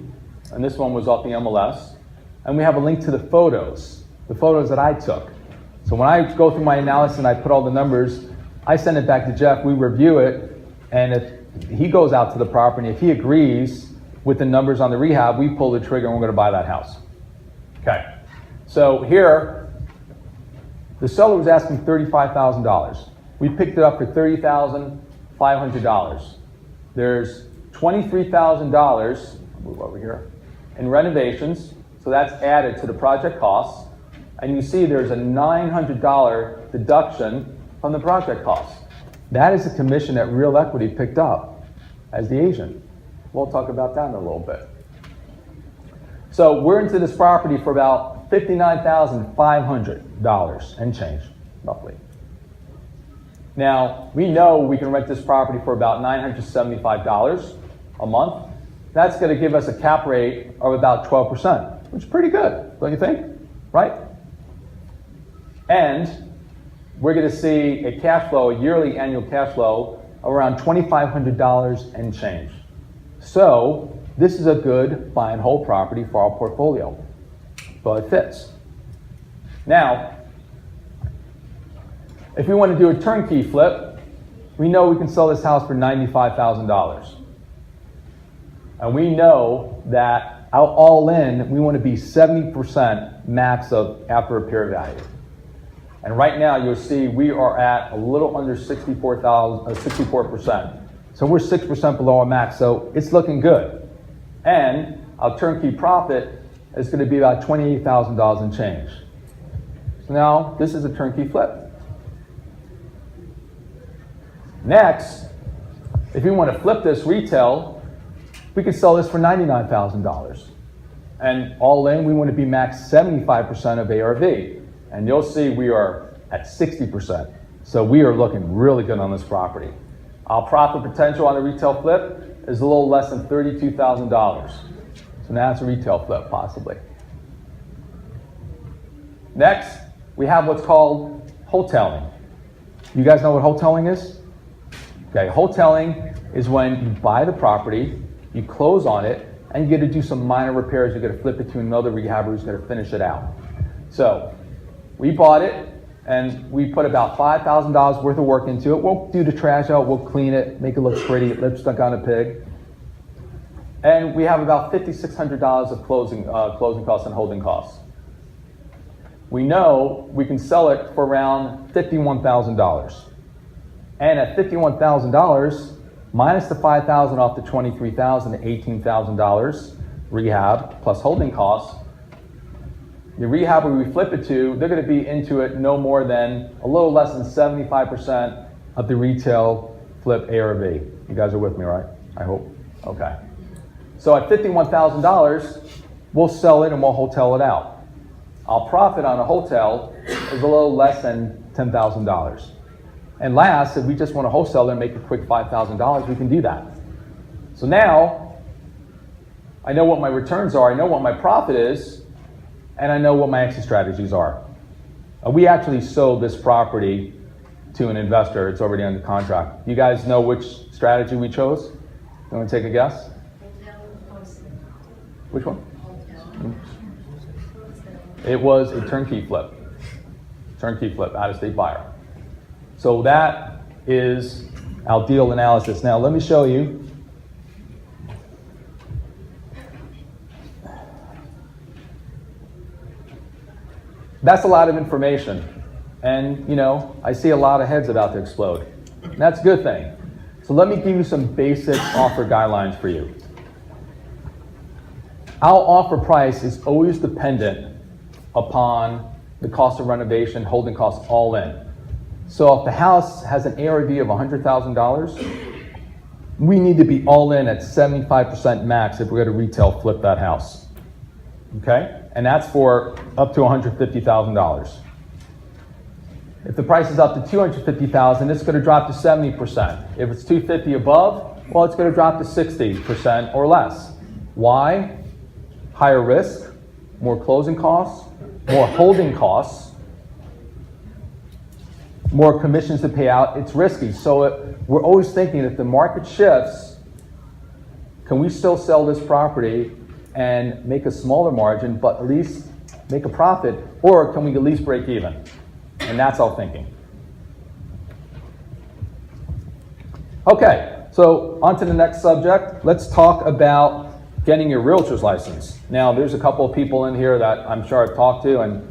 and this one was off the MLS. And we have a link to the photos that I took. So when I go through my analysis and I put all the numbers, I send it back to Jeff, we review it, and if he goes out to the property, if he agrees with the numbers on the rehab, we pull the trigger and we're going to buy that house. Okay, so here, the seller was asking $35,000. We picked it up for $30,500. There's $23,000, move over here, in renovations, so that's added to the project costs. And you see there's a $900 deduction from the project costs. That is a commission that Real Equity picked up as the agent. We'll talk about that in a little bit. So we're into this property for about $59,500 and change, roughly. Now, we know we can rent this property for about $975 a month. That's going to give us a cap rate of about 12%, which is pretty good, don't you think? Right? And we're going to see a cash flow, a yearly annual cash flow, of around $2,500 and change. So this is a good buy and hold property for our portfolio. Well, it fits. Now, if we want to do a turnkey flip, we know we can sell this house for $95,000. And we know that all in, we want to be 70% max of after repair value. And right now, you'll see we are at a little under 64%. So we're 6% below our max, so it's looking good. And our turnkey profit is going to be about $28,000 and change. So now, this is a turnkey flip. Next, if you want to flip this retail, we could sell this for $99,000. And all in, we want to be max 75% of ARV. And you'll see we are at 60%. So we are looking really good on this property. Our profit potential on a retail flip is a little less than $32,000. So now it's a retail flip, possibly. Next, we have what's called wholesaling. You guys know what wholesaling is? Okay, wholesaling is when you buy the property, you close on it, and you get to do some minor repairs. You're going to flip it to another rehabber who's going to finish it out. So we bought it, and we put about $5,000 worth of work into it. We'll do the trash out, we'll clean it, make it look pretty, lipstick on a pig. And we have about $5,600 of closing costs and holding costs. We know we can sell it for around $51,000. And at $51,000, minus the $5,000 off the $23,000 to $18,000 rehab plus holding costs, the rehabber we flip it to, they're going to be into it no more than a little less than 75% of the retail flip ARV. You guys are with me, right? I hope. Okay. So at $51,000, we'll sell it and we'll wholesale it out. Our profit on a wholesale is a little less than $10,000. And last, if we just want to wholesale and make a quick $5,000, we can do that. So now, I know what my returns are, I know what my profit is, and I know what my exit strategies are. We actually sold this property to an investor. It's already under contract. You guys know which strategy we chose? You want to take a guess? Which one? It was a turnkey flip. Turnkey flip, out-of-state buyer. So that is our deal analysis. Now let me show you. That's a lot of information. And you know, I see a lot of heads about to explode. And that's a good thing. So let me give you some basic offer guidelines for you. Our offer price is always dependent upon the cost of renovation, holding costs all in. So if the house has an ARV of $100,000, we need to be all in at 75% max if we're going to retail flip that house. Okay? And that's for up to $150,000. If the price is up to $250,000, it's going to drop to 70%. If it's $250,000 above, well, it's going to drop to 60% or less. Why? Higher risk, more closing costs, more holding costs, more commissions to pay out. It's risky. So we're always thinking if the market shifts, can we still sell this property and make a smaller margin, but at least make a profit, or can we at least break even? And that's our thinking. Okay, so on to the next subject. Let's talk about getting your realtor's license. Now, there's a couple of people in here that I'm sure I've talked to and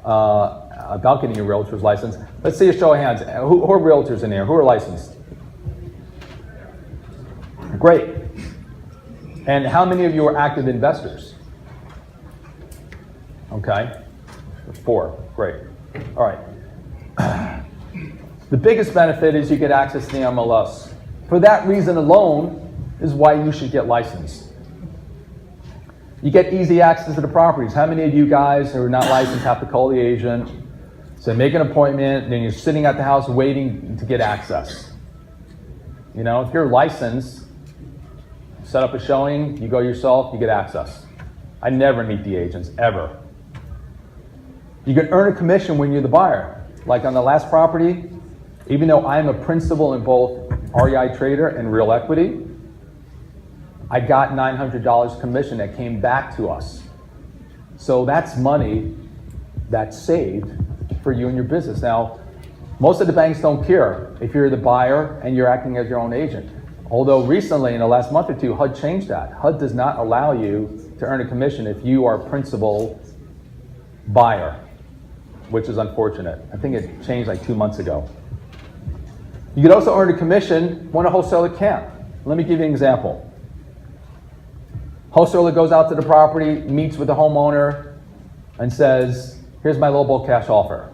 about getting your realtor's license. Let's see a show of hands. Who are realtors in here? Who are licensed? Great. And how many of you are active investors? Okay. 4. Great. All right. The biggest benefit is you get access to the MLS. For that reason alone is why you should get licensed. You get easy access to the properties. How many of you guys who are not licensed have to call the agent, say make an appointment, and then you're sitting at the house waiting to get access? You know, if you're licensed, set up a showing, you go yourself, you get access. I never meet the agents, ever. You can earn a commission when you're the buyer. Like on the last property, even though I'm a principal in both REI Trader and Real Equity, I got $900 commission that came back to us. So that's money that's saved for you and your business. Now, Most of the banks don't care if you're the buyer and you're acting as your own agent. Although recently, in the last month or two, HUD changed that. HUD does not allow you to earn a commission if you are principal buyer, which is unfortunate. I think it changed like 2 months ago. You could also earn a commission when a wholesaler can't. Let me give you an example. Wholesaler goes out to the property, meets with the homeowner, and says, here's my lowball cash offer.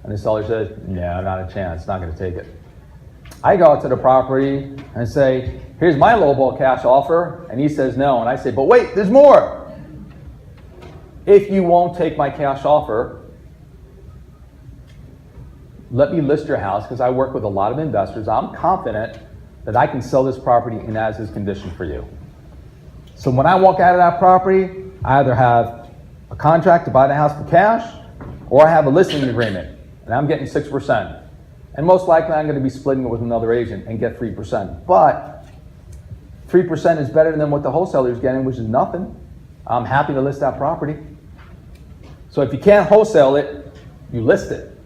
And the seller says, no, not a chance, not gonna take it. I go out to the property and say, here's my lowball cash offer, and he says no, and I say, but wait, there's more. If you won't take my cash offer, let me list your house, because I work with a lot of investors. I'm confident that I can sell this property in as-is condition for you. So when I walk out of that property, I either have a contract to buy the house for cash, or I have a listing agreement, and I'm getting 6%. And most likely I'm going to be splitting it with another agent and get 3%. But 3% is better than what the wholesaler is getting, which is nothing. I'm happy to list that property. So if you can't wholesale it, you list it.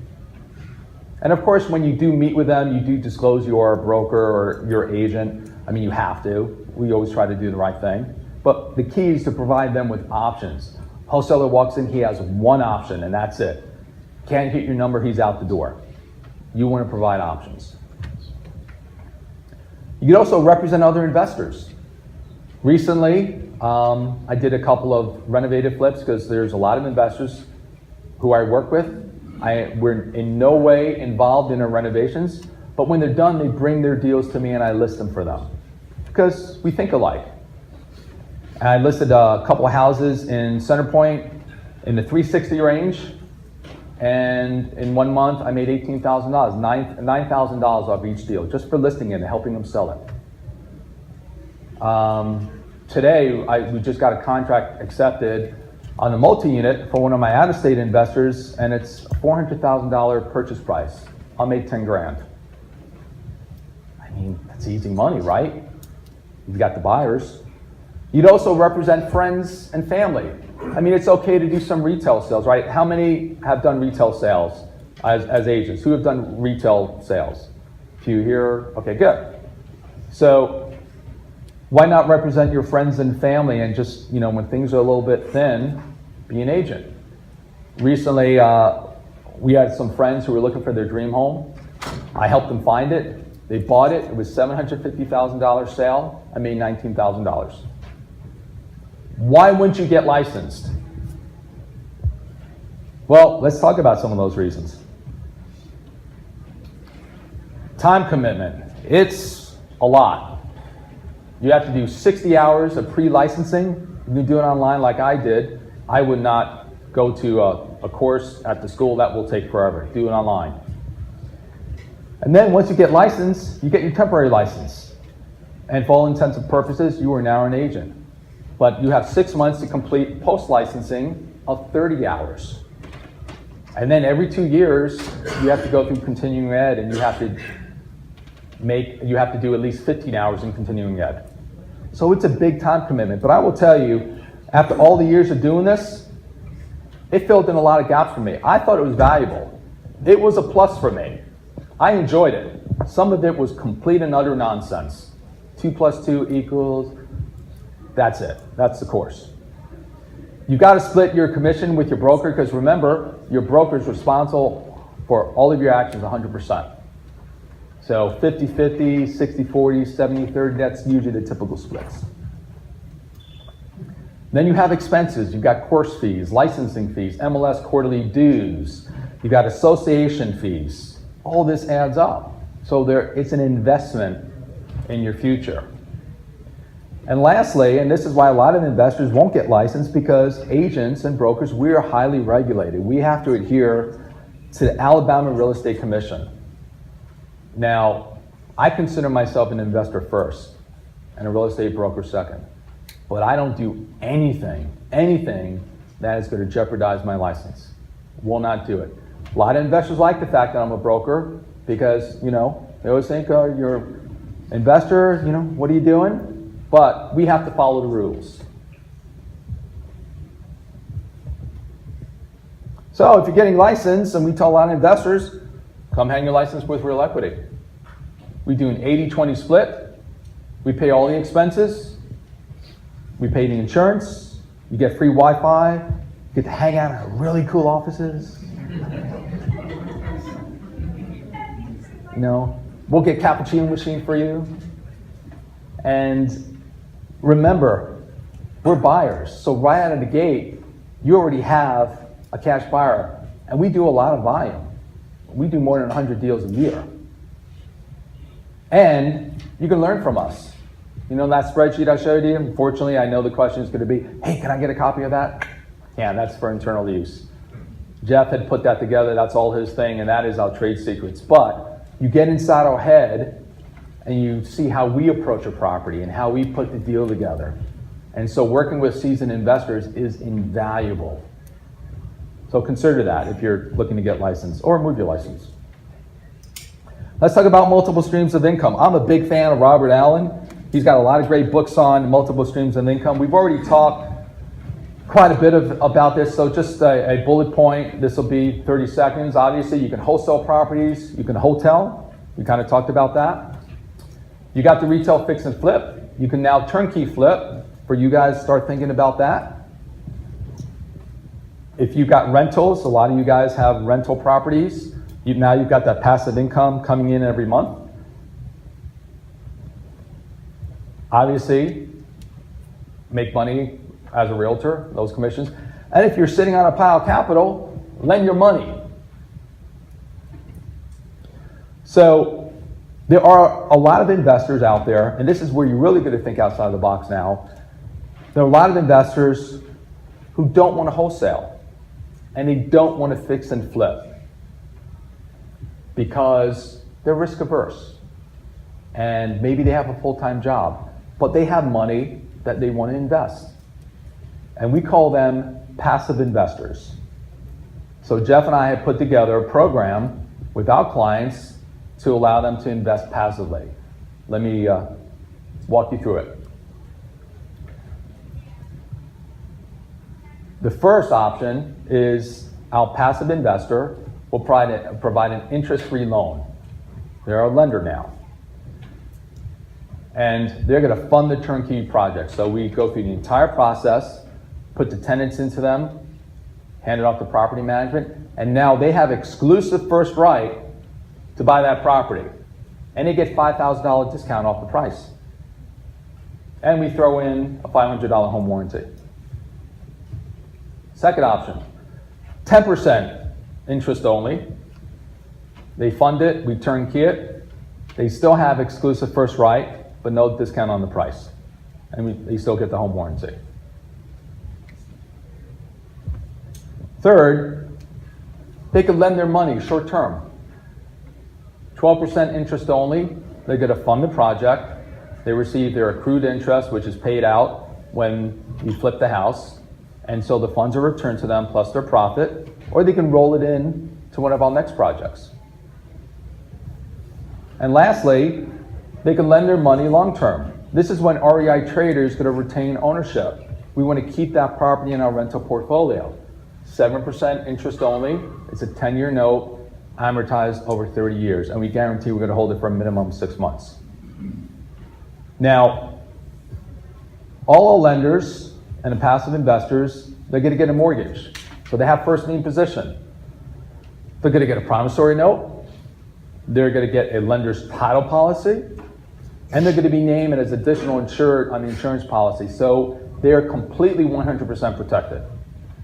And of course, when you do meet with them, you do disclose your broker or your agent. I mean, you have to. We always try to do the right thing. But the key is to provide them with options. Wholesaler walks in, he has one option, and that's it. Can't hit your number, he's out the door. You want to provide options. You can also represent other investors. Recently, I did a couple of renovated flips because there's a lot of investors who I work with. We're in no way involved in their renovations, but when they're done, they bring their deals to me and I list them for them because we think alike. And I listed a couple of houses in Center Point in the 360 range. And in 1 month, I made $18,000, $9,000 off each deal, just for listing it and helping them sell it. Today, we just got a contract accepted on a multi-unit for one of my out-of-state investors, and it's a $400,000 purchase price. I'll make 10 grand. I mean, that's easy money, right? You've got the buyers. You'd also represent friends and family. I mean, it's okay to do some retail sales, right? How many have done retail sales as agents? Who have done retail sales? A few here. Okay, good. So why not represent your friends and family and just, when things are a little bit thin, be an agent? Recently, we had some friends who were looking for their dream home. I helped them find it. They bought it. It was $750,000 sale. I made $19,000. Why wouldn't you get licensed? Well, let's talk about some of those reasons. Time commitment. It's a lot. You have to do 60 hours of pre-licensing. You can do it online like I did. I would not go to a course at the school. That will take forever. Do it online. And then once you get licensed, you get your temporary license. And for all intents and purposes, you are now an agent. But you have 6 months to complete post-licensing of 30 hours. And then every 2 years, you have to go through continuing ed, and you have to do at least 15 hours in continuing ed. So it's a big time commitment. But I will tell you, after all the years of doing this, it filled in a lot of gaps for me. I thought it was valuable. It was a plus for me. I enjoyed it. Some of it was complete and utter nonsense. 2 + 2 equals... That's it. That's the course. You've got to split your commission with your broker because remember, your broker is responsible for all of your actions 100%. So 50-50, 60-40, 70-30, that's usually the typical splits. Then you have expenses. You've got course fees, licensing fees, MLS quarterly dues. You've got association fees. All this adds up. So it's an investment in your future. And lastly, and this is why a lot of investors won't get licensed, because agents and brokers, we are highly regulated. We have to adhere to the Alabama Real Estate Commission. Now, I consider myself an investor first and a real estate broker second, but I don't do anything that is going to jeopardize my license. Will not do it. A lot of investors like the fact that I'm a broker because, they always think, oh, you're an investor, what are you doing? But we have to follow the rules. So if you're getting licensed, and we tell a lot of investors, come hang your license with Real Equity. We do an 80-20 split. We pay all the expenses. We pay the insurance. You get free Wi-Fi. You get to hang out in our really cool offices. You know, we'll get cappuccino machine for you. And remember, we're buyers. So right out of the gate, you already have a cash buyer. And we do a lot of volume. We do more than 100 deals a year. And you can learn from us. You know that spreadsheet I showed you? Unfortunately, I know the question is going to be, hey, can I get a copy of that? Yeah, that's for internal use. Jeff had put that together. That's all his thing, and that is our trade secrets. But you get inside our head, and you see how we approach a property and how we put the deal together. And so working with seasoned investors is invaluable. So consider that if you're looking to get licensed or move your license. Let's talk about multiple streams of income. I'm a big fan of Robert Allen. He's got a lot of great books on multiple streams of income. We've already talked quite a bit about this, so just a bullet point. This will be 30 seconds. Obviously, you can wholesale properties. You can hotel. We kind of talked about that. You got the retail fix and flip. You can now turnkey flip. For you guys, start thinking about that. If you've got rentals, a lot of you guys have rental properties. Now you've got that passive income coming in every month. Obviously, make money as a realtor, those commissions. And if you're sitting on a pile of capital, lend your money. So there are a lot of investors out there, and this is where you're really going to think outside the box now. There are a lot of investors who don't want to wholesale, and they don't want to fix and flip because they're risk averse. And maybe they have a full-time job, but they have money that they want to invest. And we call them passive investors. So Jeff and I have put together a program with our clients to allow them to invest passively. Let me walk you through it. The first option is our passive investor will provide an interest-free loan. They're a lender now. And they're going to fund the turnkey project. So we go through the entire process, put the tenants into them, hand it off to property management, and now they have exclusive first right to buy that property. And they get $5,000 discount off the price. And we throw in a $500 home warranty. Second option, 10% interest only. They fund it, we turnkey it. They still have exclusive first right, but no discount on the price. And they still get the home warranty. Third, they could lend their money short term. 12% interest only. They're going to fund the project. They receive their accrued interest, which is paid out when you flip the house. And so the funds are returned to them plus their profit, or they can roll it in to one of our next projects. And lastly, they can lend their money long term. This is when REI traders going to retain ownership. We want to keep that property in our rental portfolio. 7% interest only. It's a 10-year note, amortized over 30 years, and we guarantee we're going to hold it for a minimum of 6 months. Now, all our lenders and the passive investors, they're going to get a mortgage. So they have first lien position. They're going to get a promissory note. They're going to get a lender's title policy. And they're going to be named as additional insured on the insurance policy. So they're completely 100% protected.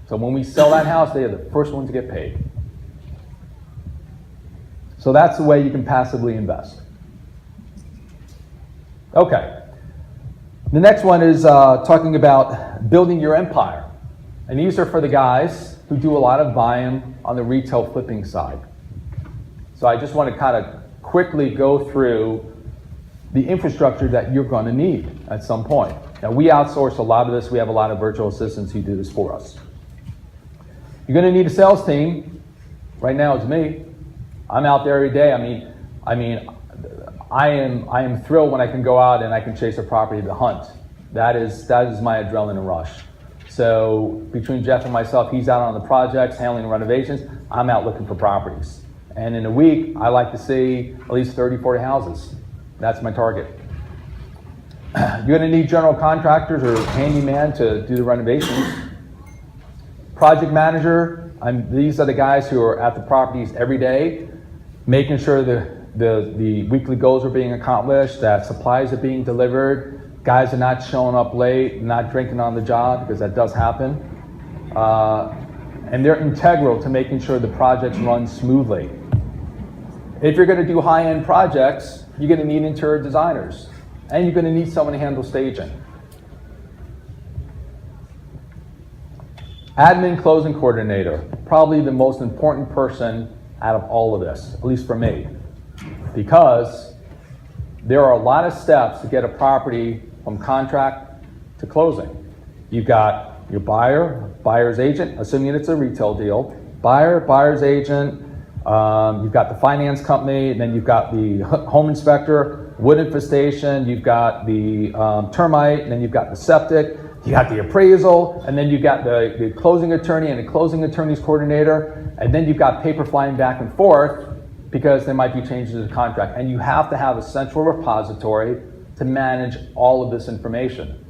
So when we sell that house, they are the first one to get paid. So that's the way you can passively invest. Okay. The next one is talking about building your empire. And these are for the guys who do a lot of volume on the retail flipping side. So I just want to kind of quickly go through the infrastructure that you're going to need at some point. Now, we outsource a lot of this. We have a lot of virtual assistants who do this for us. You're going to need a sales team. Right now, it's me. I'm out there every day. I am thrilled when I can go out and I can chase a property to hunt. That is my adrenaline rush. So between Jeff and myself, he's out on the projects, handling renovations. I'm out looking for properties. And in a week, I like to see at least 30, 40 houses. That's my target. You're gonna need general contractors or handyman to do the renovations. Project manager, these are the guys who are at the properties every day, making sure the weekly goals are being accomplished, that supplies are being delivered, guys are not showing up late, not drinking on the job, because that does happen. And they're integral to making sure the projects run smoothly. If you're gonna do high-end projects, you're gonna need interior designers, and you're gonna need someone to handle staging. Admin closing coordinator, probably the most important person out of all of this, at least for me, because there are a lot of steps to get a property from contract to closing. You've got your buyer, buyer's agent, assuming it's a retail deal, buyer, buyer's agent, you've got the finance company, and then you've got the home inspector, wood infestation, you've got the termite, and then you've got the septic, you got the appraisal, and then you've got the closing attorney and the closing attorney's coordinator, and then you've got paper flying back and forth because there might be changes to the contract. And you have to have a central repository to manage all of this information.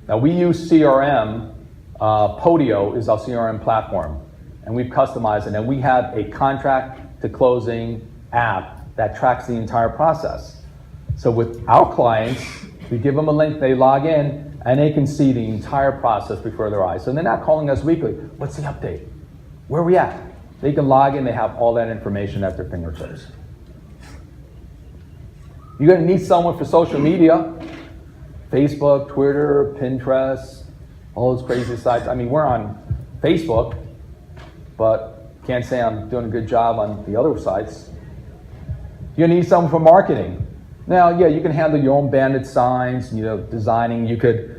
Now we use CRM, Podio is our CRM platform, and we've customized it, and we have a contract to closing app that tracks the entire process. So with our clients, we give them a link, they log in, and they can see the entire process before their eyes. So they're not calling us weekly, what's the update? Where are we at? They can log in, they have all that information at their fingertips. You're gonna need someone for social media, Facebook, Twitter, Pinterest, all those crazy sites. I mean, we're on Facebook, but can't say I'm doing a good job on the other sites. You're gonna need someone for marketing. Now, yeah, you can handle your own banded signs, designing. You could,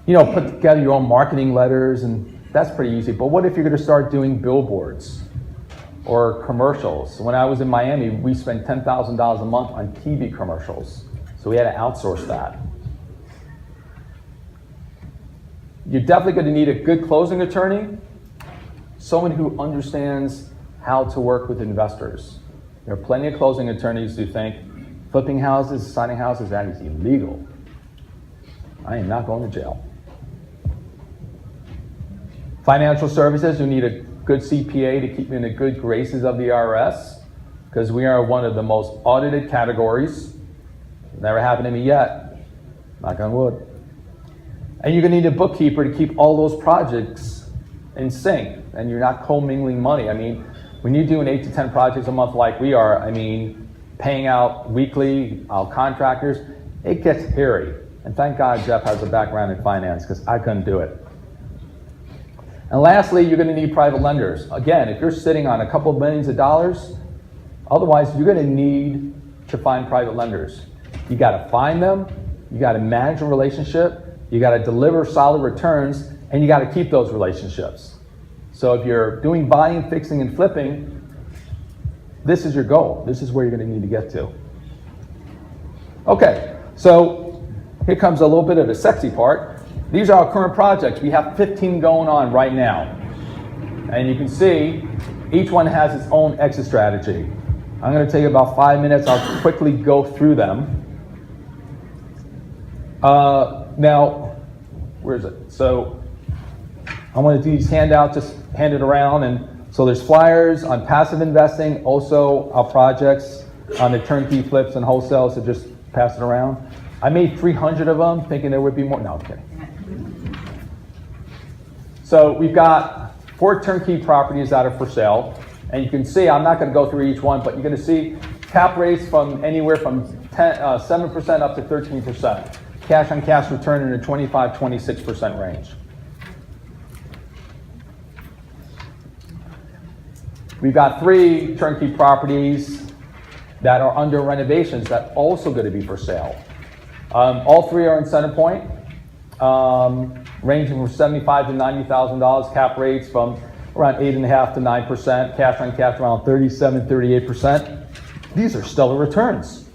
put together your own marketing letters, and that's pretty easy. But what if you're gonna start doing billboards or commercials? When I was in Miami, we spent $10,000 a month on TV commercials. So we had to outsource that. You're definitely gonna need a good closing attorney, someone who understands how to work with investors. There are plenty of closing attorneys who think flipping houses, signing houses, that is illegal. I am not going to jail. Financial services, you need a good CPA to keep you in the good graces of the IRS, because we are one of the most audited categories. Never happened to me yet, knock on wood. And you're gonna need a bookkeeper to keep all those projects in sync, and you're not commingling money. I mean, when you're doing 8 to 10 projects a month like we are, paying out weekly, contractors, it gets hairy. And thank God Jeff has a background in finance, because I couldn't do it. And lastly, you're gonna need private lenders. Again, if you're sitting on a couple of millions of dollars, otherwise you're gonna need to find private lenders. You gotta find them, you gotta manage a relationship, you gotta deliver solid returns, and you gotta keep those relationships. So if you're doing buying, fixing, and flipping, this is your goal. This is where you're gonna need to get to. Okay, so here comes a little bit of the sexy part. These are our current projects. We have 15 going on right now. And you can see each one has its own exit strategy. I'm gonna take about 5 minutes. I'll quickly go through them. Now, where is it? So I'm gonna do these handouts, just hand it around. And so there's flyers on passive investing, also our projects on the turnkey flips and wholesale, so just pass it around. I made 300 of them, thinking there would be more. No, I'm kidding. So we've got 4 turnkey properties that are for sale. And you can see, I'm not gonna go through each one, but you're gonna see cap rates from anywhere from 7% up to 13%. Cash on cash return in the 25, 26% range. We've got 3 turnkey properties that are under renovations that are also going to be for sale. All 3 are in Center Point, ranging from $75,000 to $90,000, cap rates from around 8.5% to 9%, cash on cash around 37, 38%. These are stellar returns.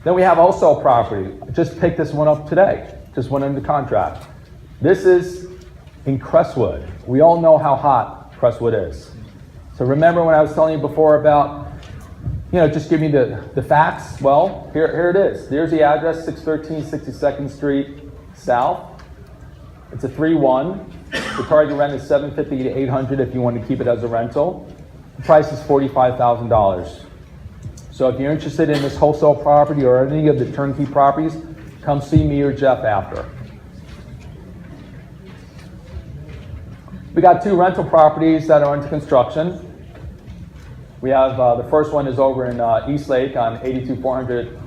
Then we have wholesale property. I just picked this one up today, just went into contract. This is in Crestwood. We all know how hot Crestwood is. So remember when I was telling you before about, just give me the facts? Well, here it is. There's the address, 613 62nd Street South. It's a 3-1. The target rent is $750 to $800 if you want to keep it as a rental. The price is $45,000. So if you're interested in this wholesale property or any of the turnkey properties, come see me or Jeff after. We got 2 rental properties that are under construction. We have the first one is over in Eastlake on 82400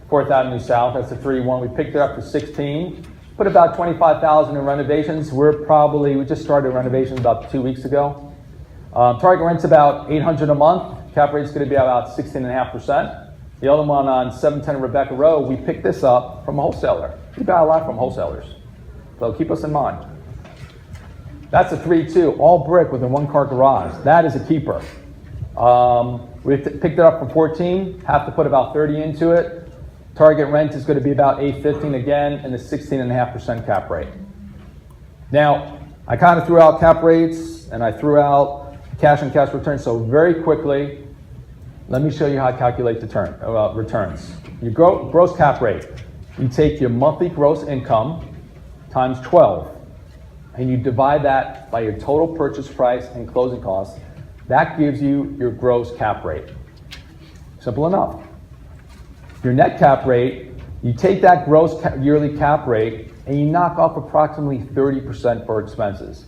4th Avenue South. That's a 3-1. We picked it up for $16,000. Put about $25,000 in renovations. We just started renovations about 2 weeks ago. Target rent's about $800 a month. Cap rate's going to be about 16.5%. The other one on 710 Rebecca Road, we picked this up from a wholesaler. We buy a lot from wholesalers, so keep us in mind. That's a 3-2, all brick with a 1-car garage. That is a keeper. We picked it up for $14,000. Have to put about $30,000 into it. Target rent is going to be about $815 again, and the 16.5% cap rate. Now, I kind of threw out cap rates and I threw out cash on cash returns. So very quickly, let me show you how to calculate the returns. Your gross cap rate, you take your monthly gross income times 12, and you divide that by your total purchase price and closing costs. That gives you your gross cap rate. Simple enough. Your net cap rate, you take that gross yearly cap rate and you knock off approximately 30% for expenses.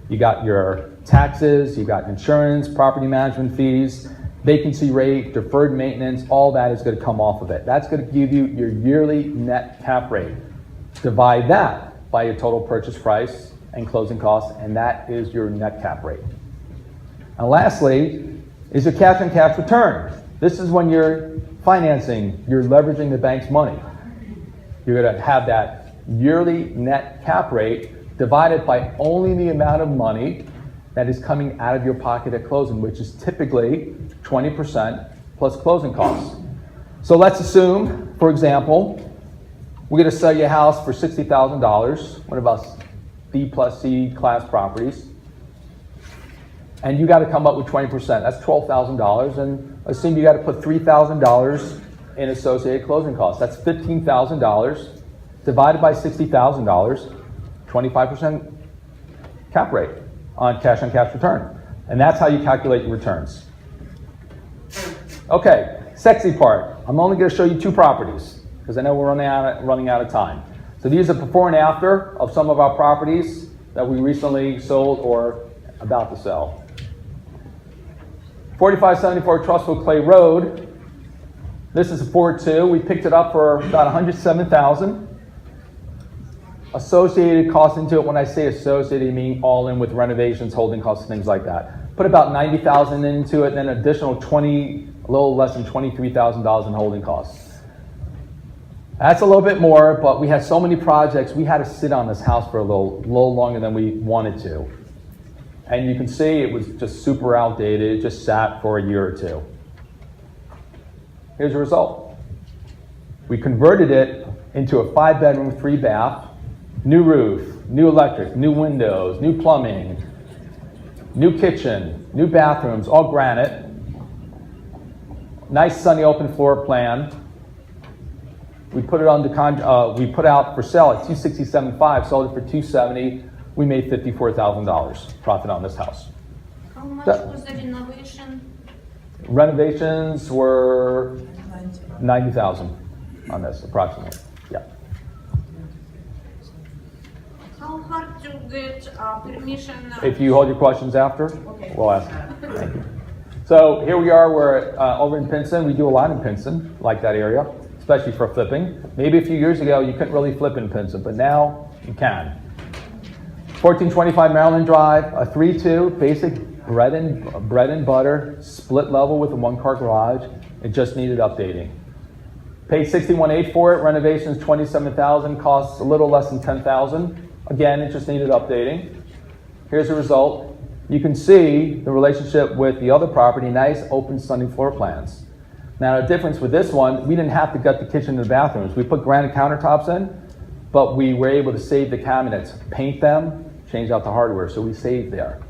You got your taxes, you got insurance, property management fees, vacancy rate, deferred maintenance, all that is going to come off of it. That's going to give you your yearly net cap rate. Divide that by your total purchase price and closing costs, and that is your net cap rate. And lastly is your cash on cash return. This is when you're financing, you're leveraging the bank's money. You're going to have that yearly net cap rate divided by only the amount of money that is coming out of your pocket at closing, which is typically 20% plus closing costs. So let's assume, for example, we're going to sell you a house for $60,000, one of us B plus C class properties, and you got to come up with 20%. That's $12,000, and assume you got to put $3,000 in associated closing costs. That's $15,000 divided by $60,000, 25% cap rate on cash return. And that's how you calculate your returns. Okay, sexy part. I'm only going to show you 2 properties because I know we're running out of time. So these are before and after of some of our properties that we recently sold or about to sell. 4574 Trustful Clay Road. This is a 4-2. We picked it up for about $107,000. Associated costs into it. When I say associated, I mean all in with renovations, holding costs, things like that. Put about $90,000 into it, and then an additional a little less than $23,000 in holding costs. That's a little bit more, but we had so many projects, we had to sit on this house for a little longer than we wanted to. And you can see it was just super outdated. It just sat for a year or 2. Here's the result. We converted it into a 5-bedroom, 3-bath, new roof, new electric, new windows, new plumbing, new kitchen, new bathrooms, all granite. Nice sunny open floor plan. We put it on we put out for sale at $267,500, sold it for $270,000. We made $54,000 profit on this house. How much was the renovation? Renovations were $90,000 on this, approximately. Yeah. How hard to get permission? If you hold your questions after, Okay. we'll ask. Thank you. So here we are. We're over in Pinson. We do a lot in Pinson, like that area, especially for flipping. Maybe a few years ago you couldn't really flip in Pinson, but now you can. 1425 Maryland Drive, a 3-2, basic bread and butter, split level with a 1-car garage. It just needed updating. Paid $61,800 for it, renovations $27,000, costs a little less than $10,000. Again, it just needed updating. Here's the result. You can see the relationship with the other property, nice open sunny floor plans. Now the difference with this one, we didn't have to gut the kitchen and the bathrooms. We put granite countertops in, but we were able to save the cabinets, paint them, change out the hardware, so we saved there.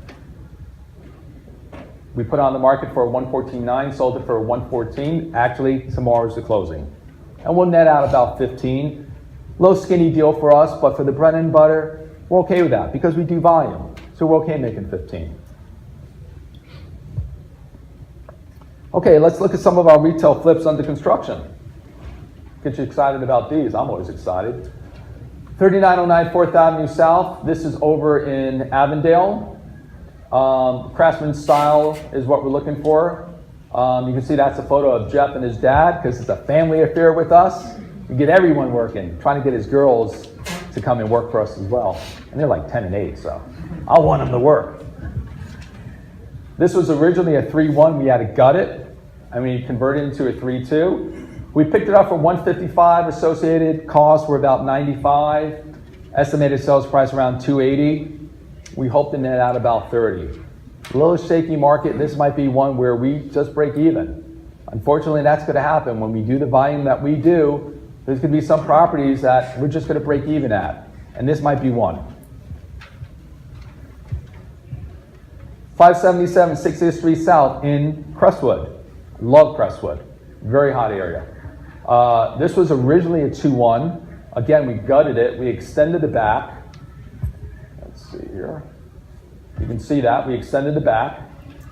We put it on the market for 114.9, sold it for 114. Actually, tomorrow's the closing. And we'll net out about 15. Low skinny deal for us, but for the bread and butter, we're okay with that because we do volume. So we're okay making 15. Okay, let's look at some of our retail flips under construction. Get you excited about these. I'm always excited. 3909 4th Avenue South. This is over in Avondale. Craftsman style is what we're looking for. You can see that's a photo of Jeff and his dad because it's a family affair with us. We get everyone working, trying to get his girls to come and work for us as well. And they're like 10 and 8, so I want them to work. This was originally a 3-1. We had to gut it, and we converted it into a 3-2. We picked it up for 155. Associated costs were about 95. Estimated sales price around 280. We hope to net out about 30. A little shaky market. This might be one where we just break even. Unfortunately, that's going to happen when we do the volume that we do. There's going to be some properties that we're just going to break even at, and this might be one. 577 60th Street South in Crestwood. Love Crestwood. Very hot area. This was originally a 2-1. Again, we gutted it. We extended the back. Let's see here. You can see that. We extended the back,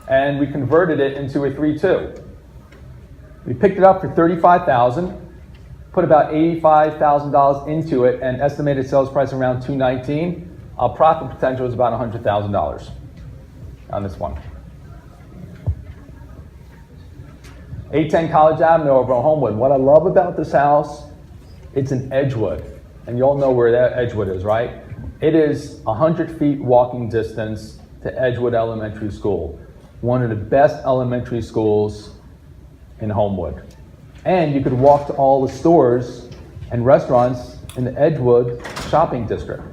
and we converted it into a 3-2. We picked it up for $35,000, put about $85,000 into it, and estimated sales price around $219. Our profit potential is about $100,000 on this one. 810 College Avenue over on Homewood. What I love about this house, it's in Edgewood. And you all know where that Edgewood is, right? It is 100 feet walking distance to Edgewood Elementary School. One of the best elementary schools in Homewood. And you could walk to all the stores and restaurants in the Edgewood shopping district.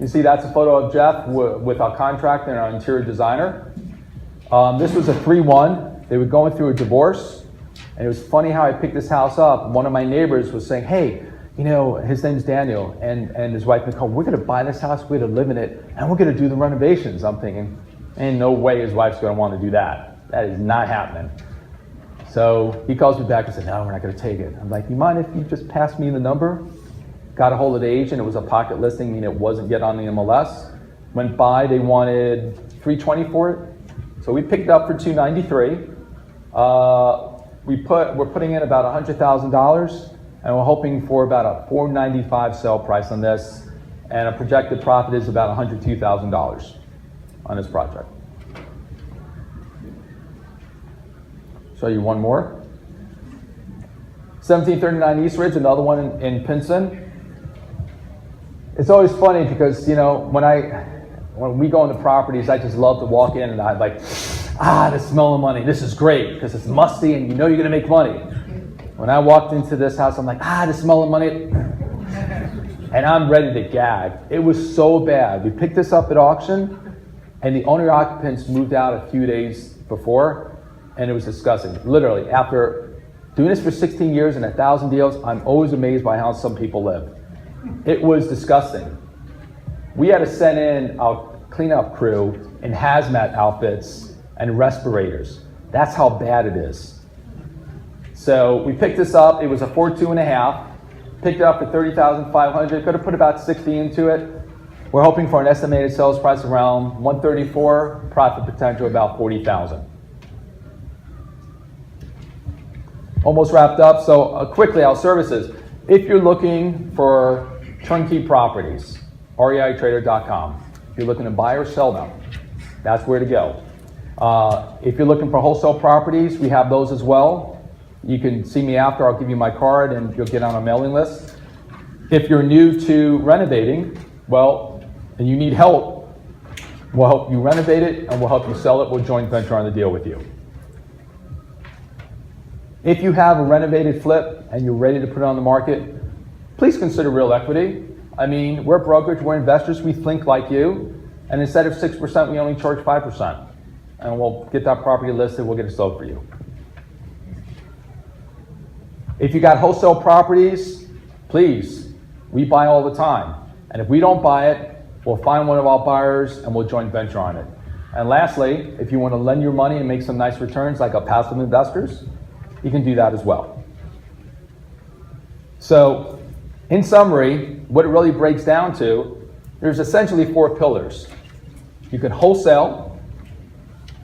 You see that's a photo of Jeff with our contractor and our interior designer. This was a 3-1. They were going through a divorce, and it was funny how I picked this house up. One of my neighbors was saying, hey, you know, his name's Daniel, and his wife Nicole, we're gonna buy this house, we're gonna live in it, and we're gonna do the renovations. I'm thinking, ain't no way his wife's gonna wanna do that. That is not happening. So he calls me back and said, no, we're not gonna take it. I'm like, you mind if you just pass me the number? Got a hold of the agent, it was a pocket listing, meaning it wasn't yet on the MLS. Went by, they wanted $320 for it. So we picked it up for $293. We're putting in about $100,000, and we're hoping for about a $495 sale price on this, and a projected profit is about $102,000 on this project. Show you one more. 1739 East Ridge, another one in Pinson. It's always funny because, you know, when we go into properties, I just love to walk in and I'm like, the smell of money. This is great because it's musty and you know you're going to make money. When I walked into this house, I'm like, the smell of money. And I'm ready to gag. It was so bad. We picked this up at auction and the owner occupants moved out a few days before, and it was disgusting. Literally, after doing this for 16 years and 1,000 deals, I'm always amazed by how some people live. It was disgusting. We had to send in our cleanup crew in hazmat outfits and respirators. That's how bad it is. So we picked this up. It was a 4.2.5. Picked it up for $30,500. Could have put about 60 into it. We're hoping for an estimated sales price around $134. Profit potential about $40,000. Almost wrapped up. So quickly, our services. If you're looking for turnkey properties, REITrader.com. If you're looking to buy or sell them, that's where to go. If you're looking for wholesale properties, we have those as well. You can see me after, I'll give you my card and you'll get on a mailing list. If you're new to renovating, well, and you need help, we'll help you renovate it and we'll help you sell it. We'll joint venture on the deal with you. If you have a renovated flip and you're ready to put it on the market, please consider Real Equity. I mean, we're a brokerage, we're investors, we think like you, and instead of 6%, we only charge 5%. And we'll get that property listed, we'll get it sold for you. If you got wholesale properties, please, we buy all the time. And if we don't buy it, we'll find one of our buyers and we'll joint venture on it. And lastly, if you want to lend your money and make some nice returns like a passive investors, you can do that as well. So, in summary, what it really breaks down to, there's essentially 4 pillars. You can wholesale,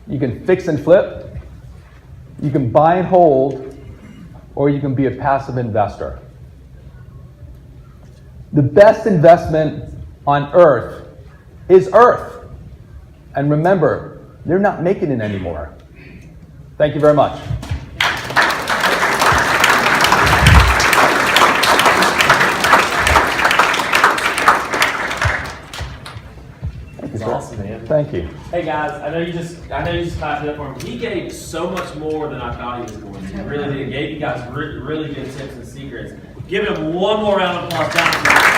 you can fix and flip, you can buy and hold, or you can be a passive investor. The best investment on earth is earth. And remember, they're not making it anymore. Thank you very much. That's awesome, man. Thank you. Hey guys, I know you just clapped it up for him. He gave so much more than I thought he was going to. He really did. He gave you guys really good tips and secrets. Give him one more round of applause.